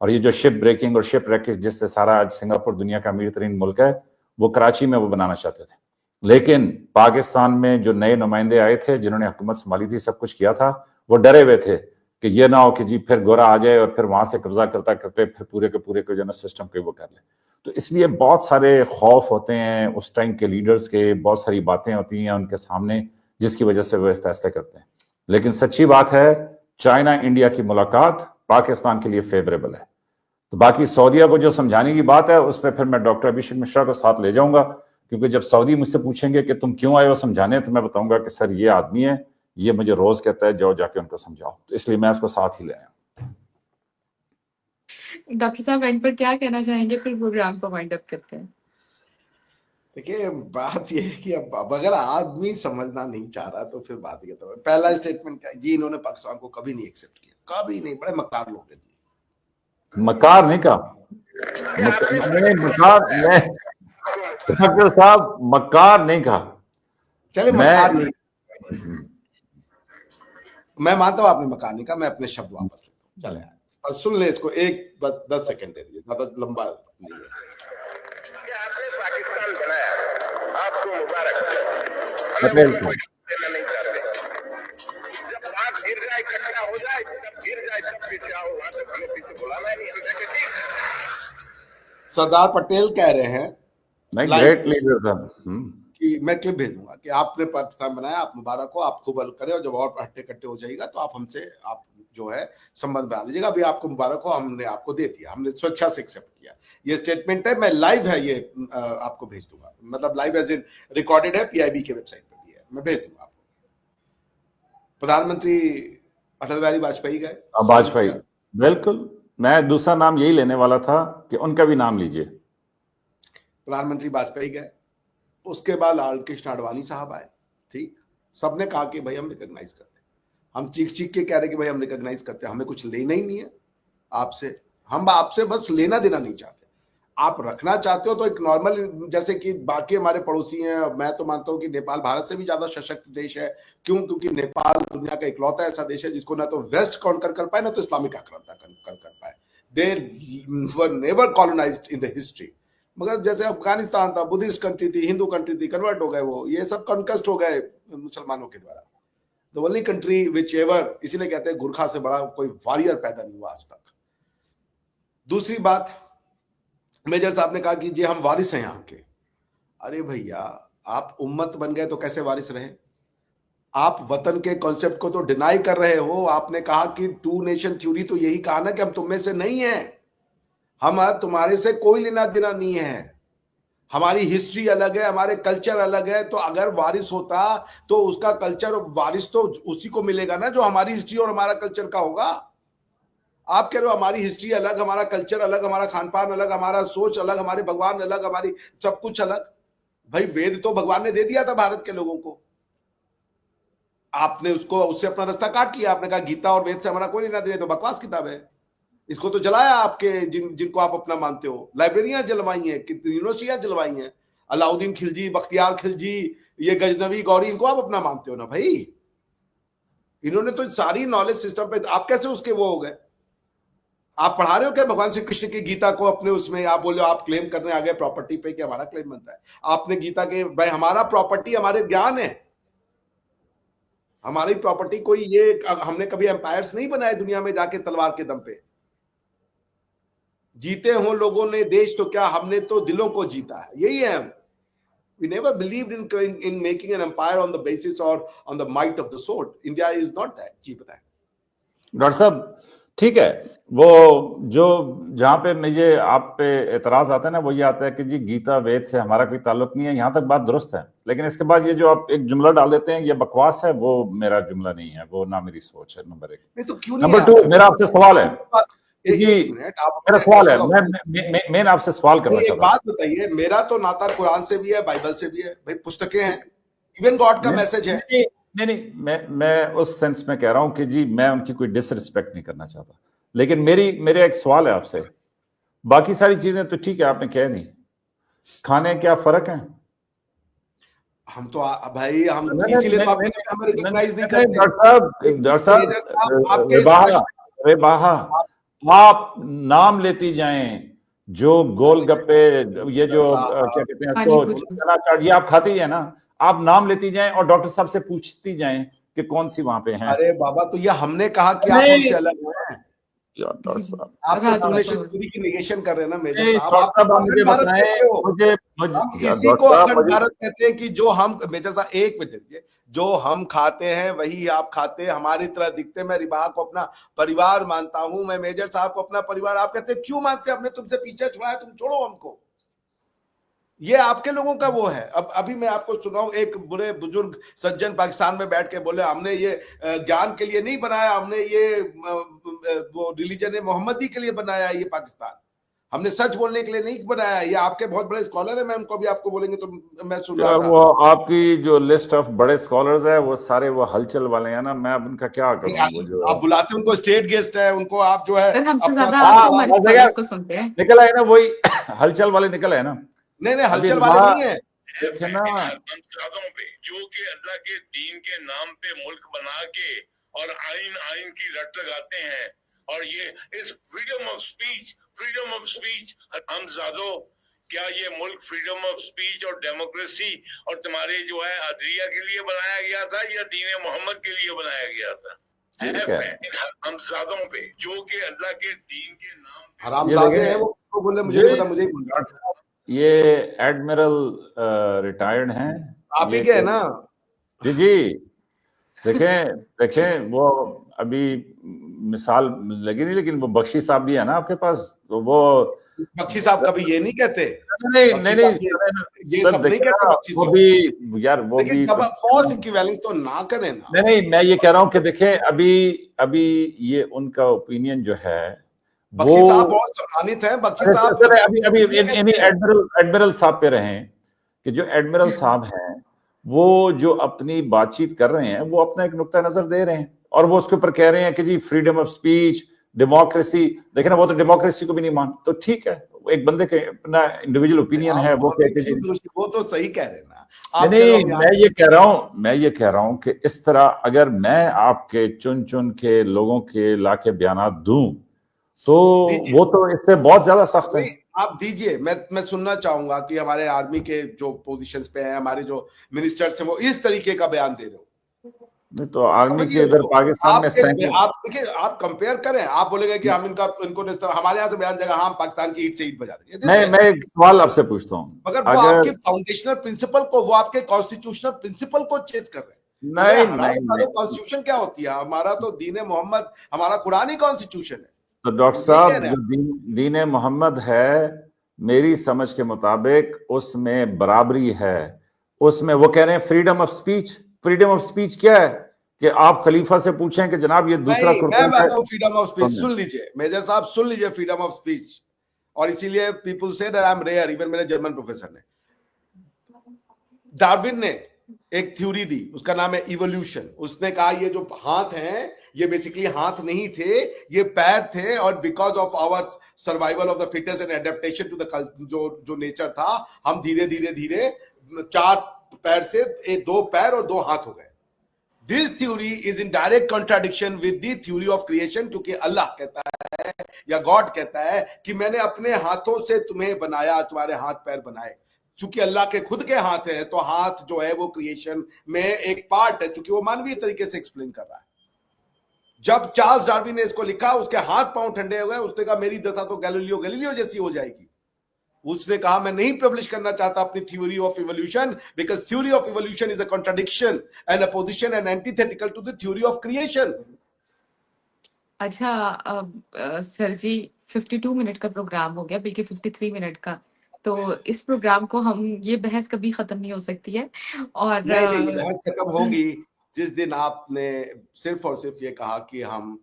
और ये जो शिप ब्रेकिंग और शिप रैकेज जिससे सारा आज सिंगापुर दुनिया का अमीर तरीन मुल्क है, वो कराची में वो बनाना चाहते थे। लेकिन पाकिस्तान में जो नए नुमाइंदे आए थे जिन्होंने हुकूमत संभाली थी, सब कुछ किया था, वो डरे हुए थे कि ये ना हो कि जी फिर गोरा आ जाए और फिर वहां से कब्जा करता करते फिर पूरे के पूरे को जो ना सिस्टम के वो कर ले। तो इसलिए बहुत सारे खौफ होते हैं उस टाइम के लीडर्स के, बहुत सारी बातें होती हैं उनके सामने जिसकी वजह से वो फैसला करते हैं। लेकिन सच्ची बात है चाइना इंडिया की मुलाकात पाकिस्तान के लिए फेवरेबल है। तो बाकी सऊदीया को जो समझाने की बात है उस पर फिर मैं डॉक्टर अभिषेक मिश्रा को साथ ले जाऊंगा, क्योंकि जब सऊदी मुझसे पूछेंगे कि तुम क्यों आए हो समझाने, तो मैं बताऊंगा कि सर ये आदमी है, ये मुझे रोज कहता है जाओ जाके उनको समझाओ, तो इसलिए मैं इसको साथ ही ले आया। डॉक्टर साहब एंड पर क्या कहना चाहेंगे, फिर प्रोग्राम को वाइंड अप करते हैं। देखिए बात यह है कि अब अगर आदमी समझना नहीं चाह रहा तो फिर बात ये तो पहला स्टेटमेंट क्या जी, इन्होंने पाकिस्तान को कभी नहीं एक्सेप्ट किया, कभी नहीं, बड़े मक्कार लोग हैं। मकार नहीं कहा, डॉक्टर साहब मक्कार नहीं कहा चले, मैं। मकार नहीं, मैं मानता हूं आपने मकार नहीं कहा, मैं अपने शब्द वापस लेता हूं। चले, और सुन ले इसको, एक बस 10 सेकंड दे दीजिए, ज्यादा लंबा नहीं है। आपने पाकिस्तान बनाया, आपको मुबारक। पटेल कोई देना नहीं चाहते। जब बात गिर जाए, कचरा हो जाए, तब गिर जाए, तब पीछे आओ, वहां तक हमें पीछे बुलाना नहीं, हम देखे ठीक। सरदार पटेल कह रहे हैं नहीं, लाइव ग्रेट लीडर था। कि मैं क्लिप भेजूंगा कि आपने पाकिस्तान बनाया, आप मुबारक हो, आप खूब करें, और जब और हट्टे कट्टे हो जाएगा तो आप हमसे, आप जो है संबंध बना लीजिएगा। अभी आपको मुबारक हो, हमने आपको दे दिया, हमने स्वेच्छा से एक्सेप्ट किया। ये स्टेटमेंट है, मैं लाइव है, ये आपको भेज दूंगा, मतलब लाइव एज इन रिकॉर्डेड है, पीआईबी के वेबसाइट पर भी है, मैं भेज दूंगा आपको। प्रधानमंत्री अटल बिहारी वाजपेयी गए, वाजपेयी, बिल्कुल, मैं दूसरा नाम यही लेने वाला था कि उनका भी नाम लीजिए। प्रधानमंत्री वाजपेयी गए, उसके बाद लाल कृष्ण आडवाणी साहब आए, ठीक, सबने कहा कि भाई हम रिकॉग्नाइज करते हैं, हम चीख चीख के कह रहे कि भाई हम रिकॉग्नाइज करते हैं, हमें कुछ लेना ही नहीं है आपसे, हम आपसे बस लेना देना नहीं चाहते। आप रखना चाहते हो तो एक नॉर्मल, जैसे कि बाकी हमारे पड़ोसी हैं, मैं तो मानता हूं कि नेपाल भारत से भी ज्यादा सशक्त देश है। क्यों? क्योंकि नेपाल दुनिया का इकलौता ऐसा देश है जिसको ना तो वेस्ट कॉन्कर कर पाए, ना तो इस्लामिक आक्रांता कर पाए। They were never colonised in the history. मगर जैसे अफगानिस्तान था, बुद्धिस्ट कंट्री थी, हिंदू कंट्री थी, कन्वर्ट हो गए वो, ये सब कॉन्कस्ट हो गए मुसलमानों के द्वारा। The only country which ever, इसीलिए कहते हैं गुरखा से बड़ा कोई वॉरियर पैदा नहीं हुआ आज तक। दूसरी बात, मेजर साहब ने कहा कि जी हम वारिस हैं यहाँ के। अरे भैया, आप उम्मत बन गए तो कैसे वारिस रहे? आप वतन के कॉन्सेप्ट को तो डिनाई कर रहे हो। आपने कहा कि टू नेशन थ्योरी, तो यही कहा ना कि हम तुम में से नहीं है, हम तुम्हारे से कोई लेना देना नहीं है, हमारी हिस्ट्री अलग है, हमारे कल्चर अलग है। तो अगर वारिस होता तो उसका कल्चर, वारिस तो उसी को मिलेगा ना जो हमारी हिस्ट्री और हमारा कल्चर का होगा। आप कह रहे हो हमारी हिस्ट्री अलग, हमारा कल्चर अलग, हमारा खान पान अलग, हमारा सोच अलग, हमारे भगवान अलग, हमारी सब कुछ अलग। भाई वेद तो भगवान ने दे दिया था भारत के लोगों को, आपने उसको, उससे अपना रास्ता काट लिया। आपने कहा गीता और वेद से हमारा कोई लेना देना, तो बकवास किताब है, इसको तो जलाया आपके जिनको आप अपना मानते हो। लाइब्रेरियां जलवाई हैं, कितनी यूनिवर्सिटियां जलवाई हैं, अलाउद्दीन खिलजी, बख्तियार खिलजी, ये गजनवी गौरी, इनको आप अपना मानते हो ना भाई। इन्होंने तो सारी नॉलेज सिस्टम पे, आप कैसे उसके वो हो गए? आप पढ़ा रहे हो क्या भगवान श्री कृष्ण की गीता को अपने उसमें? आप बोले, आप क्लेम करने आ गए प्रॉपर्टी पे कि हमारा क्लेम बनता है। आपने गीता के, भाई हमारा प्रॉपर्टी हमारे ज्ञान है, हमारी प्रॉपर्टी कोई ये, हमने कभी एम्पायर्स नहीं बनाए दुनिया में जाके तलवार के दम पे। जीते हो लोगों ने देश तो क्या, हमने तो दिलों को जीता है, यही है हम। We never believed in making an empire on the basis or on the might of the sword. India is not that. जी बताएं। डॉक्टर साहब ठीक है, वो जो जहां पे मुझे आप पे एतराज आता है ना, वो ये आता है कि जी गीता वेद से हमारा कोई ताल्लुक नहीं है। यहाँ तक बात दुरुस्त है, लेकिन इसके बाद ये जो आप एक जुमला डाल देते हैं, ये बकवास है, वो मेरा जुमला नहीं है, वो ना मेरी सोच है। नंबर एक। नहीं तो क्यों नहीं? नंबर टू, मेरा आपसे सवाल है जी, मेरा सवाल है, मैं आपसे सवाल करना चाहता हूं। बात बताइए, मेरा तो नाता कुरान से भी है, बाइबल से भी है भाई, पुस्तकें हैं, इवन गॉड का मैसेज है। नहीं, मैं उस सेंस में कह रहा हूं कि जी मैं उनकी कोई डिसरिस्पेक्ट नहीं करना चाहता, लेकिन मेरे एक सवाल है आपसे। बाकी सारी चीजें तो ठीक है, आपने कह नहीं, खाने क्या फर्क है? हम तो भाई, हम इसीलिए तो आपने हमें रिकॉग्नाइज नहीं करते। डॉक्टर साहब रेबाहा, आप नाम लेती जाएं, जो गोलगप्पे, ये जो क्या कहते हैं इसको, ये आप खाती है ना, आप नाम लेती जाएं और डॉक्टर साहब से पूछती जाएं कि कौन सी वहां पे है। अरे बाबा, तो ये हमने कहा कि आप हमसे अलग हैं। डॉक्टर साहब आप की निगेशन कर रहे हैं ना मेजर साहब। आप मुझे बताएं, मुझे इसी को अखंड भारत कहते हैं कि जो हम, मेजर साहब एक मिनट दीजिए, जो हम खाते हैं वही आप खाते हैं, हमारी तरह दिखते। मैं रिबाह को अपना परिवार मानता हूं, मैं मेजर साहब को अपना परिवार। आप कहते हैं क्यों मानते हैं? हमने तुमसे पीछे छुड़ाया, तुम छोड़ो हमको। ये आपके लोगों का वो है। अब अभी मैं आपको सुनाऊं, एक बुरे बुजुर्ग सज्जन पाकिस्तान में बैठ के बोले, हमने ये ज्ञान के लिए नहीं बनाया, हमने ये वो रिलीजन मोहम्मदी के लिए बनाया ये पाकिस्तान, हमने सच बोलने के लिए नहीं बनाया। ये आपके बहुत बड़े स्कॉलर है, मैं उनको भी आपको बोलेंगे तो मैं सुन रहा था। वो आपकी जो लिस्ट ऑफ बड़े स्कॉलर्स है, वो सारे वो हलचल वाले हैं ना, मैं अब उनका क्या करूं? आप बुलाते उनको स्टेट गेस्ट है, उनको आप जो है निकला है ना वही हलचल वाले निकल है ना। नहीं अभी हलचल वाले वहाँ नहीं है। देखे ना, हमजादों पे जो कि अल्लाह के दीन के नाम पे मुल्क बना के और आइन की रट लगाते हैं, और ये इस फ्रीडम ऑफ स्पीच हमजादों, क्या ये मुल्क फ्रीडम ऑफ स्पीच और डेमोक्रेसी और तुम्हारे जो है अदलिया के लिए बनाया गया था या दीन मोहम्मद के लिए बनाया गया था? ठीक है, हमजादों पे जो कि अल्लाह के दीन के नाम पे ये हरामजादे हैं देखें, वो, किसको बोले मुझे नहीं ये पता, मुझे ही बोल रहा है। ये एडमिरल रिटायर्ड हैं, आप ही ये के है ना। जी जी, देखें देखें वो अभी मिसाल लगी नहीं, लेकिन वो बख्शी साहब भी है ना आपके पास, तो वो बख्शी साहब कभी ये नहीं कहते, नहीं बख्शी नहीं साहब नहीं ये सर, सब नहीं देखिए कहते ना, बख्शी वो साहब। भी यार, वो देखिए भी जब तो फॉल्स इक्विवेलेंस तो ना करें ना। नहीं नहीं, मैं ये कह रहा हूँ कि देखें, अभी अभी ये उनका ओपिनियन जो है वो, बख्शी साहब बहुत सम्मानित हैं, बख्शी अरे साहब सर, अभी अभी कहते इन्हीं हैं। एडमिरल साहब पे रहें कि जो एडमिरल साहब हैं वो जो अपनी बातचीत कर रहे हैं वो अपना एक नुक्ता नजर दे रहे हैं, और वो उसके ऊपर कह रहे हैं कि जी फ्रीडम ऑफ स्पीच, डेमोक्रेसी। देखें ना, वो तो डेमोक्रेसी को भी नहीं मान, तो ठीक है, एक बंदे के अपना इंडिविजुअल ओपिनियन है, वो कहते हैं जी वो तो सही कह रहे हैं ना नहीं आप। नहीं, मैं ये कह रहा हूं कि इस तरह अगर मैं आपके चुन चुन के लोगों के लाके बयानात दूं तो दीजिए, वो तो इससे बहुत ज्यादा सख्त है। नहीं आप दीजिए, मैं सुनना चाहूंगा कि हमारे आर्मी के जो पोजीशंस पे हैं, हमारे जो मिनिस्टर्स हैं, वो इस तरीके का बयान दे रहे हो। नहीं तो आर्मी के समझिए इधर उसको। पाकिस्तान में सैकड़ों, आप देखिए, आप कंपेयर करें, आप बोलेंगे कि हम इनको हमारे यहाँ से बयान जाएगा, हम पाकिस्तान की ईंट से ईंट बजा देंगे। मैं एक सवाल आपसे पूछता हूँ, मगर वो अगर आपके फाउंडेशनल प्रिंसिपल को, वो आपके कॉन्स्टिट्यूशनल प्रिंसिपल को चेंज कर रहे हैं। नहीं हराम नहीं सालो नहीं, कॉन्स्टिट्यूशन क्या होती है? हमारा तो दीन मोहम्मद, हमारा कुरानी कॉन्स्टिट्यूशन है। तो डॉक्टर यही कह साहब, रहे जो हैं। दीन मोहम्मद है, मेरी समझ के मुताबिक उसमें बराबरी है, उसमें वो कह रहे हैं freedom of speech. Freedom of speech क्या है कि आप खलीफा से पूछें कि जनाब ये दूसरा नहीं, मैं कुर्बान है, बताता हूँ फ्रीडम ऑफ स्पीच, सुन लीजिए मेजर साहब, सुन लीजिए फ्रीडम ऑफ स्पीच। और इसीलिए पीपल से that I am rare, even मेरे जर्मन प्रोफेसर ने, डार्विन ने एक थ्योरी दी, उसका नाम है इवोल्यूशन। उसने कहा ये जो हाथ हैं ये बेसिकली हाथ नहीं थे, ये पैर थे, और because of our survival of the fittest and adaptation to the जो नेचर था, हम धीरे धीरे धीरे 4 पैर से 2 पैर और 2 हाथ हो गए। This theory is in direct contradiction with the theory of creation, क्योंकि अल्लाह कहता है या गॉड कहता है कि मैंने अपने हाथों से तुम्हें बनाया, तुम्हारे हाथ पैर बनाए। चूंकि अल्लाह के खुद के हाथ हैं, तो हाथ जो है वो क्रिएशन में एक पार्ट है, चूंकि वो मानवीय तरीके से एक्सप्लेन कर रहा है। जब चार्ल्स डार्विन ने इसको लिखा, उसके हाथ पांव ठंडे हो गए, उसने कहा मेरी दशा तो गैलीलियो जैसी हो जाएगी। उसने कहा मैं नहीं पब्लिश करना चाहता अपनी theory of evolution, because theory of evolution is a contradiction and opposition and antithetical to the theory of creation. अच्छा, सर जी 52 मिनट का प्रोग्राम हो गया, बल्कि 53 मिनट का। तो इस प्रोग्राम को हम, ये बहस कभी खत्म नहीं हो सकती है। और नहीं, ये बहस खत्म होगी जिस दिन आपने सिर्फ और सिर्फ ये कहा कि हम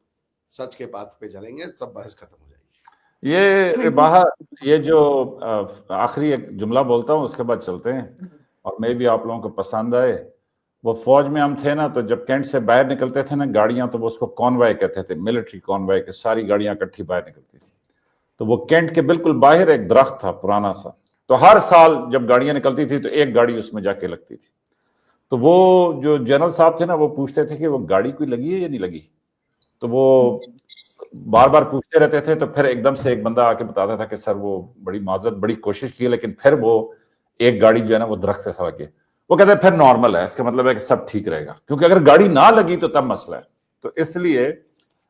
सच के पाथ पे चलेंगे, सब बहस खत्म हो जाएगी। ये बाहर, ये जो आखिरी एक जुमला बोलता हूँ उसके बाद चलते हैं, और मैं भी आप लोगों को पसंद आए। वो फौज में हम थे ना, तो जब कैंट से बाहर निकलते थे ना गाड़ियां, तो वो उसको कॉन्वॉय कहते थे, मिलिट्री कॉन्वॉय के, सारी गाड़ियां इकट्ठी बाहर निकलती थी। तो वो कैंट के बिल्कुल बाहर एक दरख्त था पुराना सा, तो हर साल जब गाड़ियां निकलती थी तो एक गाड़ी उसमें जाके लगती थी। तो वो जो जनरल साहब थे ना, वो पूछते थे कि वो गाड़ी कोई लगी है या नहीं लगी, तो वो बार बार पूछते रहते थे। तो फिर एकदम से एक बंदा आके बताता था कि सर वो बड़ी माजरत, बड़ी कोशिश की, लेकिन फिर वो एक गाड़ी जो है ना वो दरख्त से लगे। वो कहते हैं फिर नॉर्मल है, इसका मतलब है कि सब ठीक रहेगा, क्योंकि अगर गाड़ी ना लगी तो तब मसला है। तो इसलिए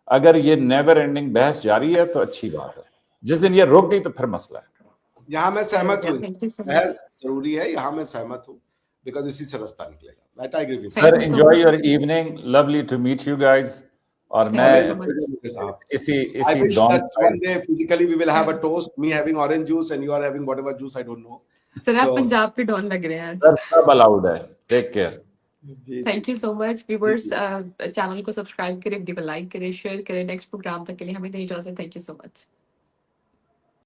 अगर ये नेवर एंडिंग बहस जारी है तो अच्छी बात है, जिस दिन ये रुक गई तो फिर मसला है। यहां मैं सहमत हूं, थैंक यू सो मच। बहस जरूरी है, यहां मैं सहमत हूं, बिकॉज इसी से रास्ता निकलेगा। Right, I agree with sir, Thank you so enjoy much. Your evening, lovely to meet you guys. और Thank मैं you so much. इसी I इसी wish don that one day physically we will have a toast, me having orange juice and you are having whatever juice, I don't know. Sir आप So, Punjab के don लग रहे हैं आज। Sir सब allowed है, टेक केयर। जी, thank you so much viewers. Channel को सब्सक्राइब करें, वीडियो को लाइक करें, शेयर करें। नेक्स्ट प्रोग्राम तक के लिए हमें दे इजाजत। Thank you so much.